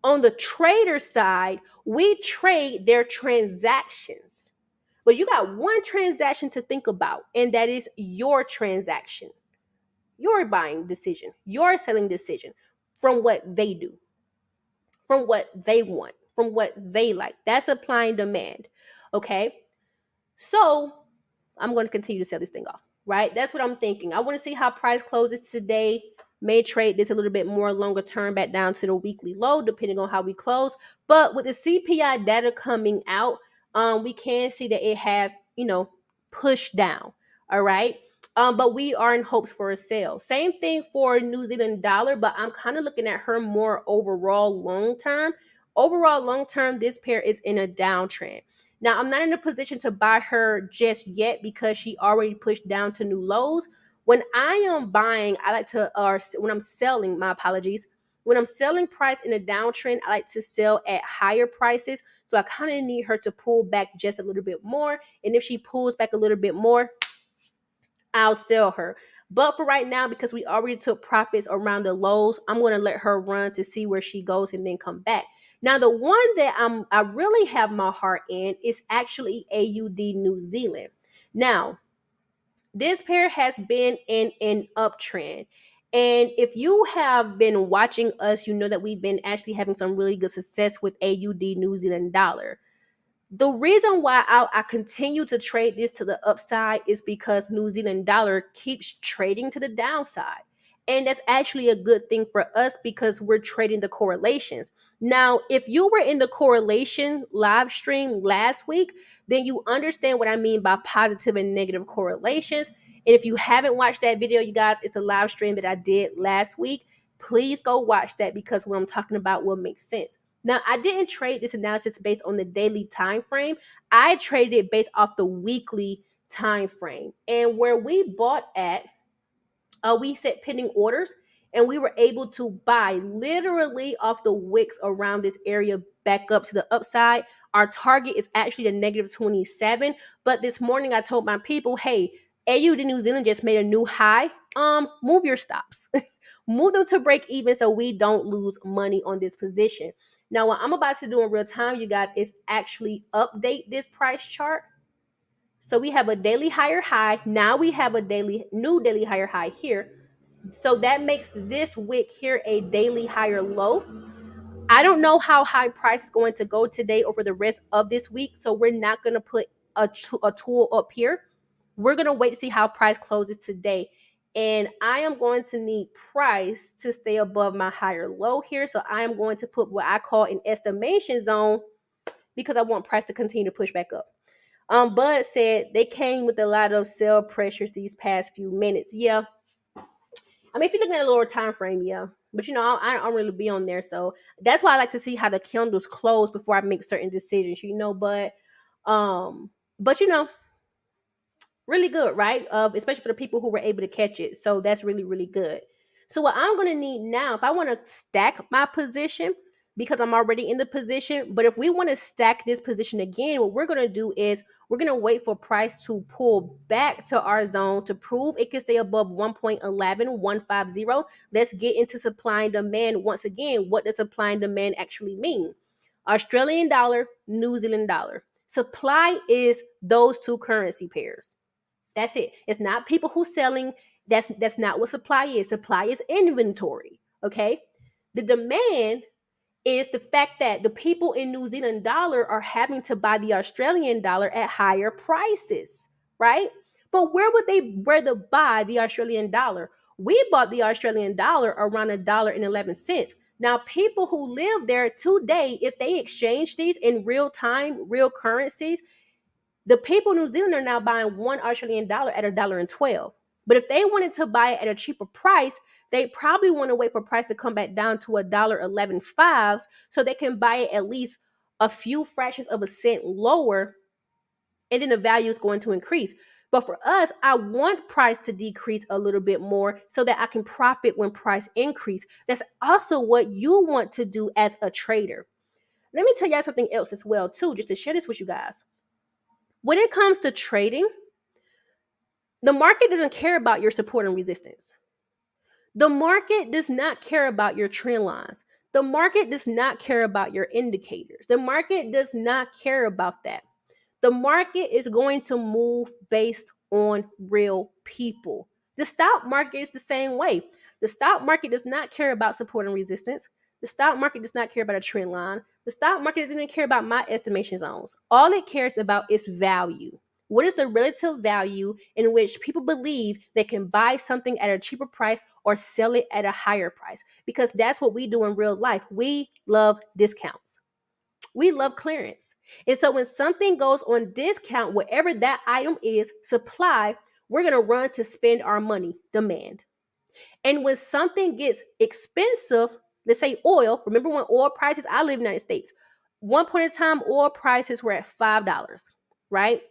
On the trader side, we trade their transactions. But you got one transaction to think about, and that is your transaction, your buying decision, your selling decision from what they do, from what they want, from what they like. That's supply and demand. Okay. So I'm going to continue to sell this thing off, right? That's what I'm thinking. I want to see how price closes today. May trade this a little bit more longer term back down to the weekly low, depending on how we close. But with the CPI data coming out, we can see that it has, pushed down. All right. But we are in hopes for a sale. Same thing for New Zealand dollar, but I'm kind of looking at her more overall long term. Overall long term, this pair is in a downtrend. Now, I'm not in a position to buy her just yet because she already pushed down to new lows. When I am buying, I like to, or when I'm selling, my apologies. When I'm selling price in a downtrend, I like to sell at higher prices. So I kind of need her to pull back just a little bit more. And if she pulls back a little bit more, I'll sell her. But for right now, because we already took profits around the lows, I'm going to let her run to see where she goes and then come back. Now, the one that I really have my heart in is actually AUD New Zealand. Now, this pair has been in an uptrend. And if you have been watching us, you know that we've been actually having some really good success with AUD New Zealand dollar. The reason why I continue to trade this to the upside is because New Zealand dollar keeps trading to the downside. And that's actually a good thing for us because we're trading the correlations. Now, if you were in the correlation live stream last week, then you understand what I mean by positive and negative correlations. And if you haven't watched that video, you guys, it's a live stream that I did last week. Please go watch that because what I'm talking about will make sense. Now, I didn't trade this analysis based on the daily time frame. I traded it based off the weekly time frame. And where we bought at, we set pending orders and we were able to buy literally off the wicks around this area back up to the upside. Our target is actually the negative 27. But this morning I told my people, hey, AUD New Zealand just made a new high. Move your stops. Move them to break even so we don't lose money on this position. Now, what I'm about to do in real time, you guys, is actually update this price chart. So we have a daily higher high. Now we have a new daily higher high here. So that makes this wick here a daily higher low. I don't know how high price is going to go today over the rest of this week. So we're not going to put a tool up here. We're going to wait to see how price closes today. And I am going to need price to stay above my higher low here. So I am going to put what I call an estimation zone because I want price to continue to push back up. Bud said they came with a lot of sell pressures these past few minutes. Yeah. I mean, if you're looking at a lower time frame, yeah. But I don't really be on there. So that's why I like to see how the candles close before I make certain decisions, um, but really good, right? Especially for the people who were able to catch it. So that's really, really good. So what I'm going to need now, if I want to stack my position, because I'm already in the position, but if we want to stack this position again, what we're going to do is we're going to wait for price to pull back to our zone to prove it can stay above 1.11150. Let's get into supply and demand once again. What does supply and demand actually mean? Australian dollar, New Zealand dollar. Supply is those two currency pairs. That's it. It's not people who selling. That's not what supply is. Supply is inventory. Okay. The demand is the fact that the people in New Zealand dollar are having to buy the Australian dollar at higher prices, right? But where would they buy the Australian dollar? We bought the Australian dollar around $1.11. Now, people who live there today, if they exchange these in real time, real currencies, the people in New Zealand are now buying $1 Australian at $1.12. But if they wanted to buy it at a cheaper price, they probably want to wait for price to come back down to $1.11.5 so they can buy it at least a few fractions of a cent lower, and then the value is going to increase. But for us, I want price to decrease a little bit more so that I can profit when price increase. That's also what you want to do as a trader. Let me tell y'all something else as well too, just to share this with you guys. When it comes to trading, the market doesn't care about your support and resistance. The market does not care about your trend lines. The market does not care about your indicators. The market does not care about that. The market is going to move based on real people. The stock market is the same way. The stock market does not care about support and resistance. The stock market does not care about a trend line. The stock market doesn't even care about my estimation zones. All it cares about is value. What is the relative value in which people believe they can buy something at a cheaper price or sell it at a higher price? Because that's what we do in real life. We love discounts. We love clearance. And so when something goes on discount, whatever that item is, supply, we're going to run to spend our money, demand. And when something gets expensive, let's say oil, remember when oil prices, I live in the United States. One point in time, oil prices were at $5, right?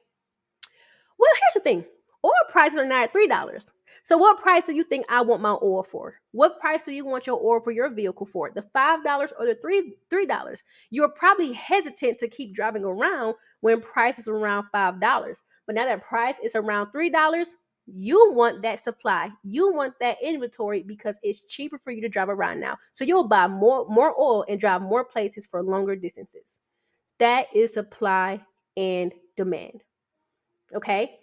Well, here's the thing. Oil prices are now at $3. So what price do you think I want my oil for? What price do you want your oil for your vehicle for? The $5 or the $3? You're probably hesitant to keep driving around when price is around $5. But now that price is around $3, you want that supply. You want that inventory because it's cheaper for you to drive around now. So you'll buy more oil and drive more places for longer distances. That is supply and demand. Okay.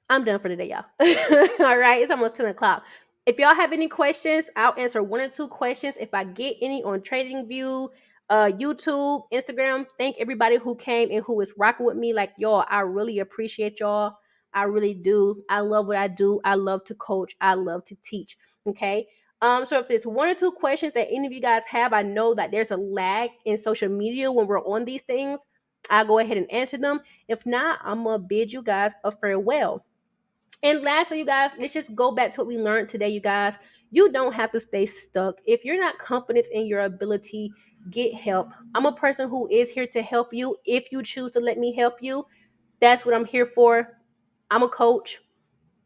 I'm done for today, y'all. All right. It's almost 10 o'clock. If y'all have any questions, I'll answer one or two questions. If I get any on TradingView, YouTube, Instagram, thank everybody who came and who is rocking with me. Like, y'all, I really appreciate y'all. I really do. I love what I do. I love to coach. I love to teach. Okay. So if there's one or two questions that any of you guys have, I know that there's a lag in social media when we're on these things. I'll go ahead and answer them. If not, I'm going to bid you guys a farewell. And lastly, you guys, let's just go back to what we learned today, you guys. You don't have to stay stuck. If you're not confident in your ability, get help. I'm a person who is here to help you. If you choose to let me help you, that's what I'm here for. I'm a coach.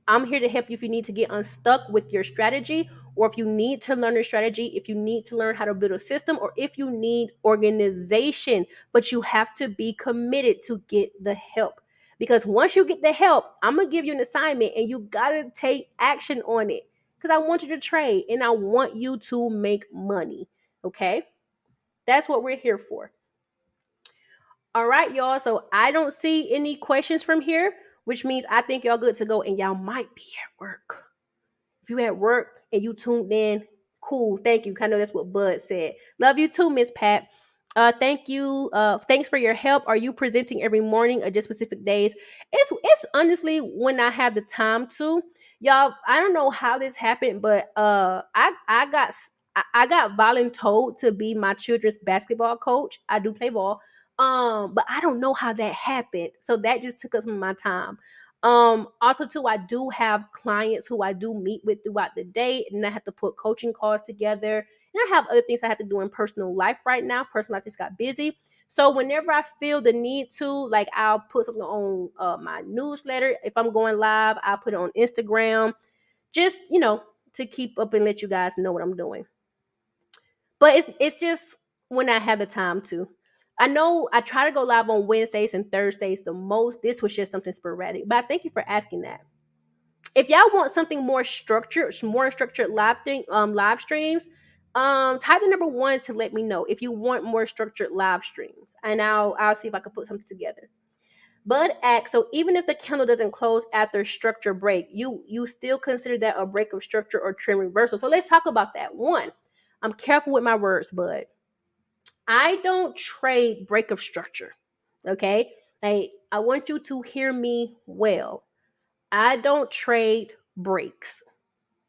I'm here to help you if you need to get unstuck with your strategy, or if you need to learn a strategy, if you need to learn how to build a system, or if you need organization. But you have to be committed to get the help. Because once you get the help, I'm going to give you an assignment and you got to take action on it. Because I want you to trade and I want you to make money. Okay? That's what we're here for. All right, y'all. So I don't see any questions from here, which means I think y'all good to go, and y'all might be at work. If you at work and you tuned in, cool. Thank you. I know that's what Bud said. Love you too, Miss Pat. Thank you. Thanks for your help. Are you presenting every morning or just specific days? It's honestly when I have the time to. Y'all, I don't know how this happened, but I got voluntold to be my children's basketball coach. I do play ball. But I don't know how that happened. So that just took up some of my time. Also too, I do have clients who I do meet with throughout the day, and I have to put coaching calls together. And I have other things I have to do in personal life right now. Personal life just got busy. So whenever I feel the need to, like, I'll put something on my newsletter. If I'm going live, I'll put it on Instagram. Just, to keep up and let you guys know what I'm doing. But it's just when I have the time to. I know I try to go live on Wednesdays and Thursdays the most. This was just something sporadic. But I thank you for asking that. If y'all want something more structured live streams, type the number 1 to let me know if you want more structured live streams, and I'll see if I can put something together. Bud asks, so even if the candle doesn't close after structure break, you still consider that a break of structure or trend reversal? So let's talk about that. One, I'm careful with my words, Bud. I don't trade break of structure. Okay, like, I want you to hear me well. I don't trade breaks.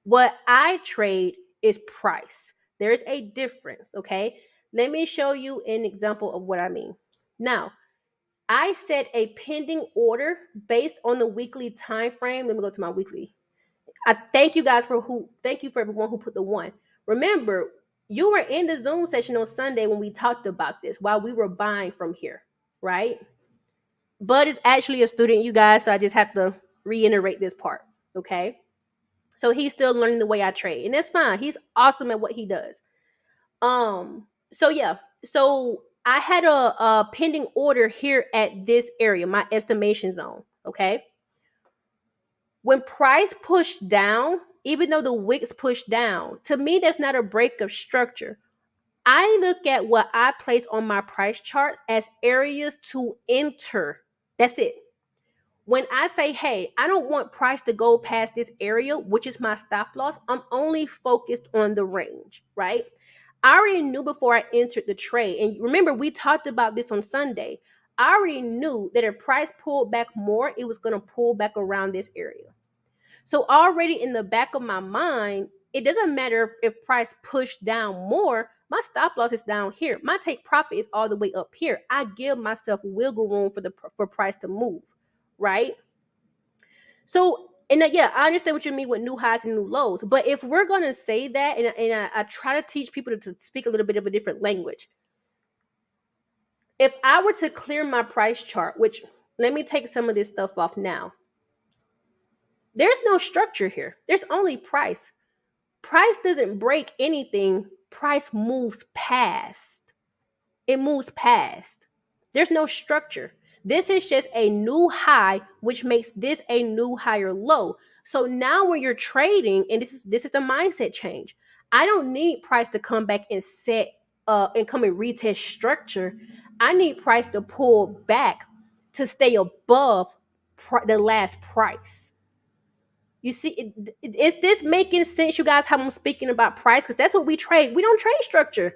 What I trade is price. There's a difference, okay? Let me show you an example of what I mean. Now, I set a pending order based on the weekly time frame. Let me go to my weekly. I thank you for everyone who put the one. Remember, you were in the Zoom session on Sunday when we talked about this while we were buying from here, right? Bud is actually a student, you guys, so I just have to reiterate this part, okay? So he's still learning the way I trade, and that's fine. He's awesome at what he does. So yeah, so I had a pending order here at this area, my estimation zone, okay? When price pushed down, even though the wicks pushed down, to me, that's not a break of structure. I look at what I place on my price charts as areas to enter. That's it. When I say, hey, I don't want price to go past this area, which is my stop loss, I'm only focused on the range, right? I already knew before I entered the trade. And remember, we talked about this on Sunday. I already knew that if price pulled back more, it was going to pull back around this area. So already in the back of my mind, it doesn't matter if price pushed down more, my stop loss is down here. My take profit is all the way up here. I give myself wiggle room for price to move, right? So, and yeah, I understand what you mean with new highs and new lows. But if we're going to say that, and I try to teach people to speak a little bit of a different language. If I were to clear my price chart, which let me take some of this stuff off now, there's no structure here. There's only price. Price doesn't break anything. Price moves past. It moves past. There's no structure. This is just a new high, which makes this a new higher low. So now when you're trading, and this is the mindset change. I don't need price to come back and set and come and retest structure. I need price to pull back to stay above the last price. You see, is this making sense, you guys, how I'm speaking about price? Because that's what we trade. We don't trade structure.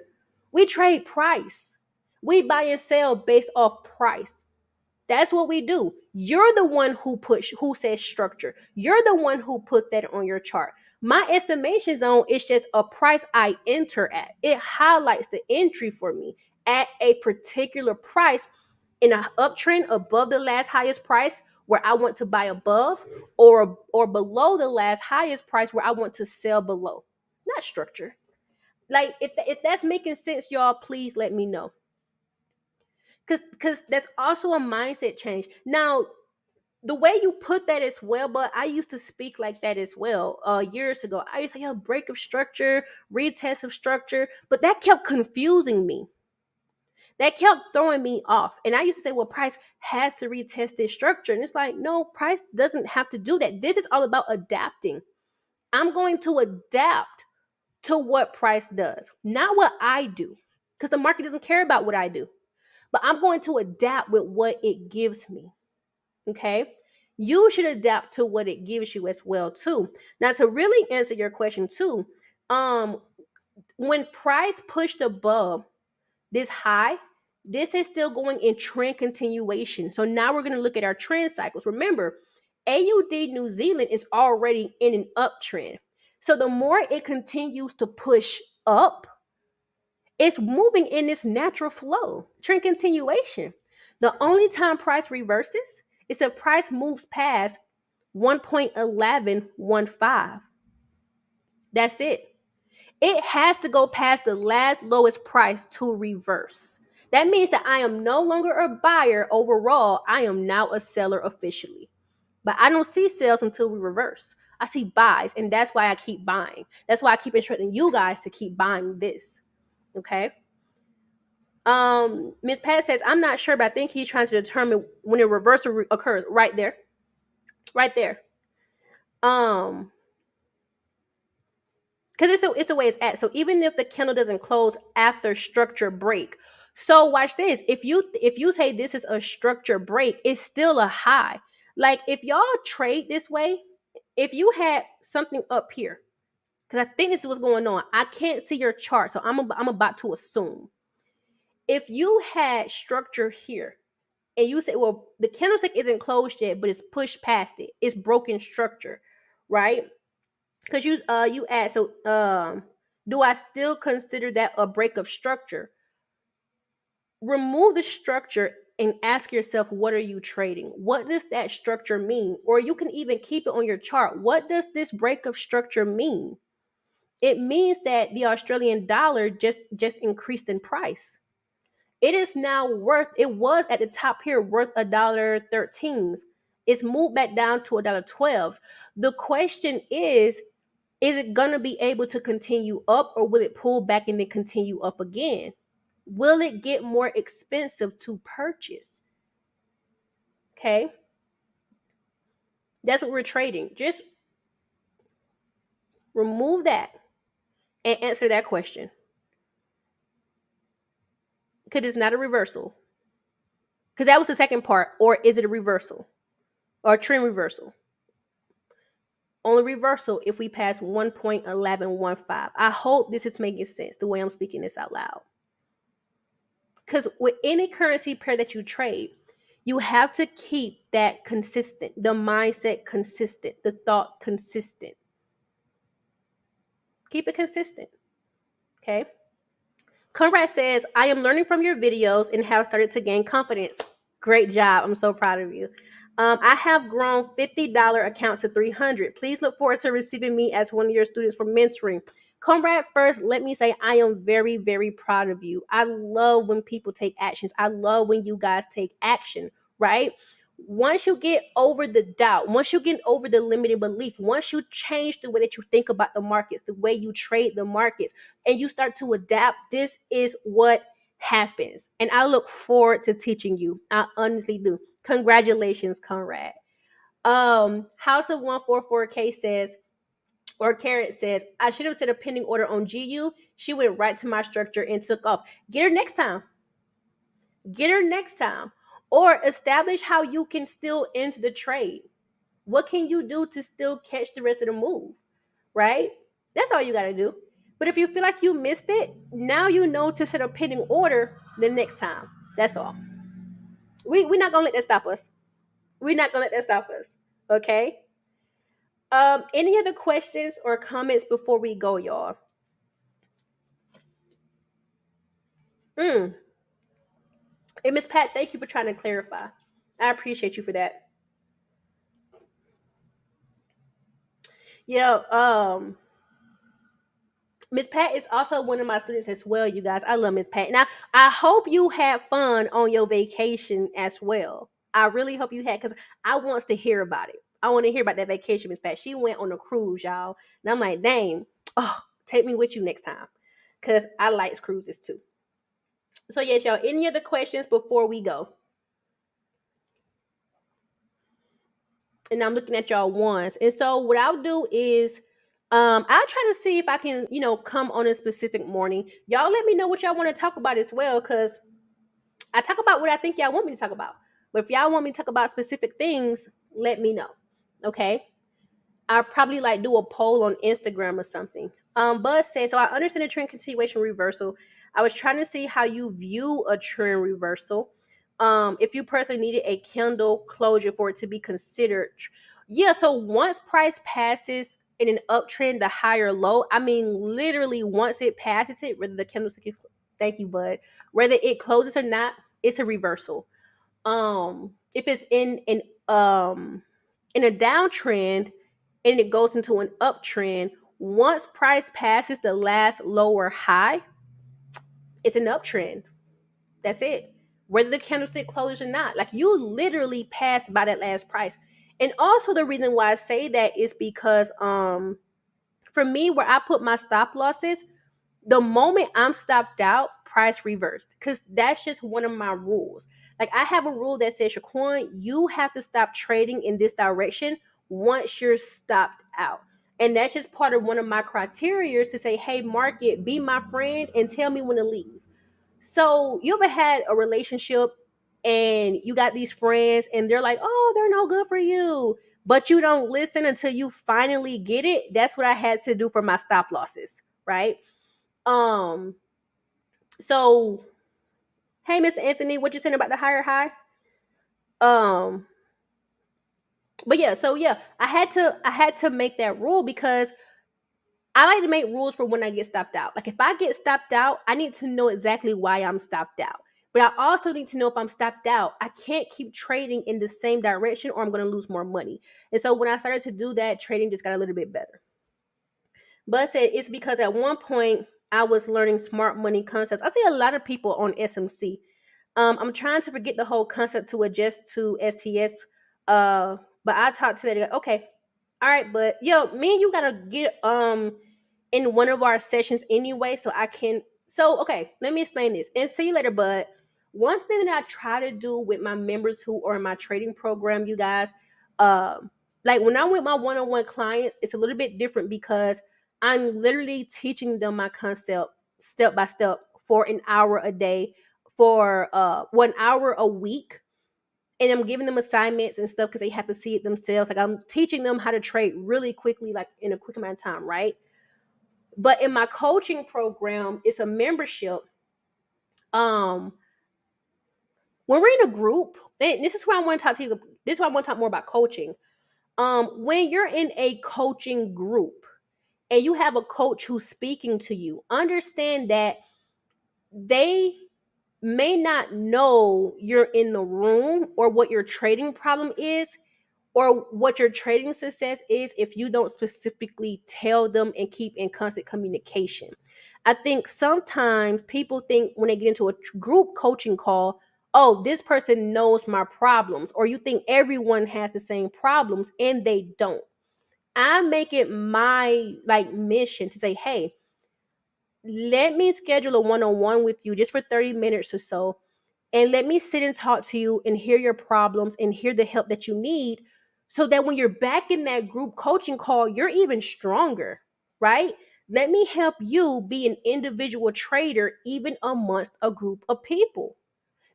We trade price. We buy and sell based off price. That's what we do. You're the one who says structure. You're the one who put that on your chart. My estimation zone is just a price I enter at. It highlights the entry for me at a particular price in an uptrend above the last highest price where I want to buy above, or below the last highest price where I want to sell below. Not structure. Like if that's making sense, y'all, please let me know. Because that's also a mindset change. Now, the way you put that as well, but I used to speak like that as well years ago. I used to say, yo, break of structure, retest of structure, but that kept confusing me. That kept throwing me off. And I used to say, well, price has to retest this structure. And it's like, no, price doesn't have to do that. This is all about adapting. I'm going to adapt to what price does, not what I do, because the market doesn't care about what I do. But I'm going to adapt with what it gives me. Okay. You should adapt to what it gives you as well, too. Now, to really answer your question, too, when price pushed above this high, this is still going in trend continuation. So now we're going to look at our trend cycles. Remember, AUD New Zealand is already in an uptrend. So the more it continues to push up, it's moving in this natural flow, trend continuation. The only time price reverses is if price moves past 1.1115. That's it. It has to go past the last lowest price to reverse. That means that I am no longer a buyer overall. I am now a seller officially. But I don't see sales until we reverse. I see buys, and that's why I keep buying. That's why I keep instructing you guys to keep buying this. Okay. Ms. Pat says, I'm not sure, but I think he's trying to determine when a reversal occurs. Right there. Right there. Because it's the way it's at. So even if the candle doesn't close after structure break, so watch this. If you say this is a structure break, it's still a high. Like if y'all trade this way, if you had something up here, because I think this is what's going on. I can't see your chart, so I'm about to assume. If you had structure here, and you say, well, the candlestick isn't closed yet, but it's pushed past it. It's broken structure, right? Because you add, so Do I still consider that a break of structure? Remove the structure and ask yourself, what are you trading? What does that structure mean? Or you can even keep it on your chart. What does this break of structure mean? It means that the Australian dollar just increased in price. It is now worth, it was at the top here worth $1.13. It's moved back down to $1.12. The question is it gonna be able to continue up, or will it pull back and then continue up again? Will it get more expensive to purchase? Okay. That's what we're trading. Just remove that and answer that question. Because it's not a reversal. Because that was the second part. Or is it a reversal? Or a trend reversal? Only reversal if we pass 1.1115. I hope this is making sense the way I'm speaking this out loud. Because with any currency pair that you trade, you have to keep that consistent, the mindset consistent, the thought consistent. Keep it consistent. Okay. Conrad says, I am learning from your videos and have started to gain confidence. Great job. I'm so proud of you. I have grown $50 account to 300. Please look forward to receiving me as one of your students for mentoring. Conrad, first, let me say I am very, very proud of you. I love when people take actions. I love when you guys take action, right? Once you get over the doubt, once you get over the limiting belief, once you change the way that you think about the markets, the way you trade the markets, and you start to adapt, this is what happens. And I look forward to teaching you. I honestly do. Congratulations, Conrad. House of 144K says, or Carrot says, I should have set a pending order on GU. She went right to my structure and took off. Get her next time. Get her next time. Or establish how you can still enter the trade. What can you do to still catch the rest of the move? Right? That's all you got to do. But if you feel like you missed it, now you know to set a pending order the next time. That's all. We're not going to let that stop us. We're not going to let that stop us. Okay? Any other questions or comments before we go, y'all? Mm. Hey, Miss Pat, thank you for trying to clarify. I appreciate you for that. Yeah, Miss Pat is also one of my students as well, you guys. I love Miss Pat. Now, I hope you had fun on your vacation as well. I really hope you had, because I wants to hear about it. I want to hear about that vacation, Miss Pat. She went on a cruise, y'all. And I'm like, dang, oh, take me with you next time. Because I like cruises too. So, yes, y'all, any other questions before we go? And I'm looking at y'all once. And so what I'll do is I'll try to see if I can, come on a specific morning. Y'all let me know what y'all want to talk about as well, because I talk about what I think y'all want me to talk about. But if y'all want me to talk about specific things, let me know. Okay. I'll probably like do a poll on Instagram or something. Buzz says, so I understand the trend continuation reversal. I was trying to see how you view a trend reversal. If you personally needed a candle closure for it to be considered. Yeah, so once price passes in an uptrend, the higher low, I mean, literally once it passes it, whether the candlestick is, thank you, bud, whether it closes or not, it's a reversal. If it's in a downtrend and it goes into an uptrend, once price passes the last lower high, it's an uptrend. That's it. Whether the candlestick closes or not, like you literally passed by that last price. And also the reason why I say that is because for me, where I put my stop losses, the moment I'm stopped out, price reversed, because that's just one of my rules. Like I have a rule that says, Shaquan, you have to stop trading in this direction once you're stopped out. And that's just part of one of my criteria to say, hey, market, be my friend and tell me when to leave. So you ever had a relationship and you got these friends and they're like, oh, they're no good for you, but you don't listen until you finally get it? That's what I had to do for my stop losses, right? Um, so hey, Mr. Anthony, what you saying about the higher high? Um, but yeah, so yeah, I had to make that rule because I like to make rules for when I get stopped out. Like if I get stopped out, I need to know exactly why I'm stopped out. But I also need to know if I'm stopped out, I can't keep trading in the same direction or I'm going to lose more money. And so when I started to do that, trading just got a little bit better. But I said it's because at one point I was learning smart money concepts. I see a lot of people on SMC. I'm trying to forget the whole concept to adjust to STS. But I talked to that. Okay, all right, but yo, me and you gotta get in one of our sessions anyway, so I can. So okay, let me explain this. And see you later, bud. One thing that I try to do with my members who are in my trading program, you guys, like when I'm with my one-on-one clients, it's a little bit different because I'm literally teaching them my concept step by step for an hour a day, for 1 hour a week, and I'm giving them assignments and stuff because they have to see it themselves. Like I'm teaching them how to trade really quickly, like in a quick amount of time, right? But in my coaching program, it's a membership. Um, when we're in a group, and this is where I want to talk to you. This is why I want to talk more about coaching. When you're in a coaching group and you have a coach who's speaking to you, understand that they may not know you're in the room or what your trading problem is or what your trading success is if you don't specifically tell them and keep in constant communication. I think sometimes people think when they get into a group coaching call, oh, this person knows my problems, or you think everyone has the same problems and they don't. I make it my like mission to say, hey, let me schedule a one-on-one with you just for 30 minutes or so, and let me sit and talk to you and hear your problems and hear the help that you need, so that when you're back in that group coaching call, you're even stronger, right? Let me help you be an individual trader even amongst a group of people.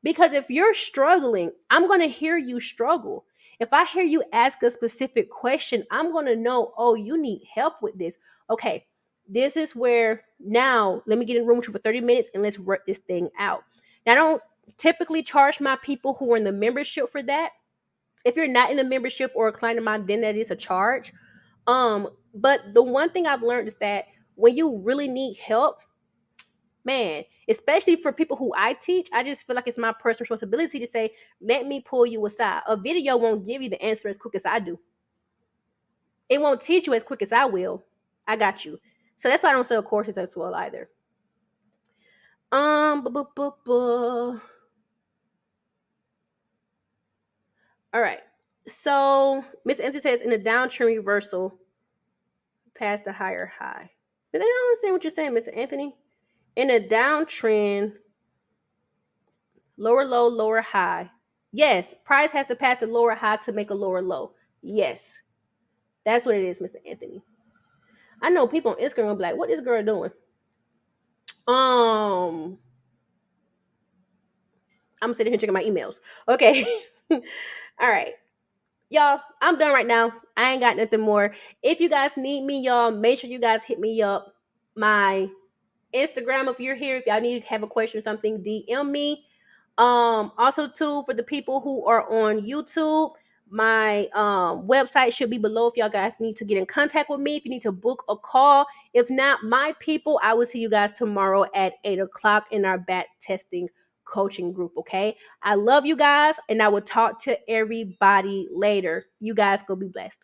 Because if you're struggling, I'm going to hear you struggle. If I hear you ask a specific question, I'm going to know, oh, you need help with this. Okay, this is where now let me get in the room with you for 30 minutes and let's work this thing out. Now, I don't typically charge my people who are in the membership for that. If you're not in the membership or a client of mine, then that is a charge. But the one thing I've learned is that when you really need help, man, especially for people who I teach, I just feel like it's my personal responsibility to say, let me pull you aside. A video won't give you the answer as quick as I do. It won't teach you as quick as I will. I got you. So that's why I don't sell courses as well either. Bu- bu- bu- All right. So Miss Anthony says in a downtrend reversal, past the higher high. But I don't understand what you're saying, Mr. Anthony. In a downtrend, lower low, lower high. Yes, price has to pass the lower high to make a lower low. Yes, that's what it is, Mr. Anthony. I know people on Instagram will be like, "What is this girl doing?" I'm sitting here checking my emails. Okay, all right, y'all. I'm done right now. I ain't got nothing more. If you guys need me, y'all, make sure you guys hit me up. My Instagram, if you're here, if y'all need to have a question or something, DM me. Also too, for the people who are on YouTube, my website should be below if y'all guys need to get in contact with me, if you need to book a call. If not, my people, I will see you guys tomorrow at 8 o'clock in our back testing coaching group. Okay, I love you guys, and I will talk to everybody later. You guys go be blessed.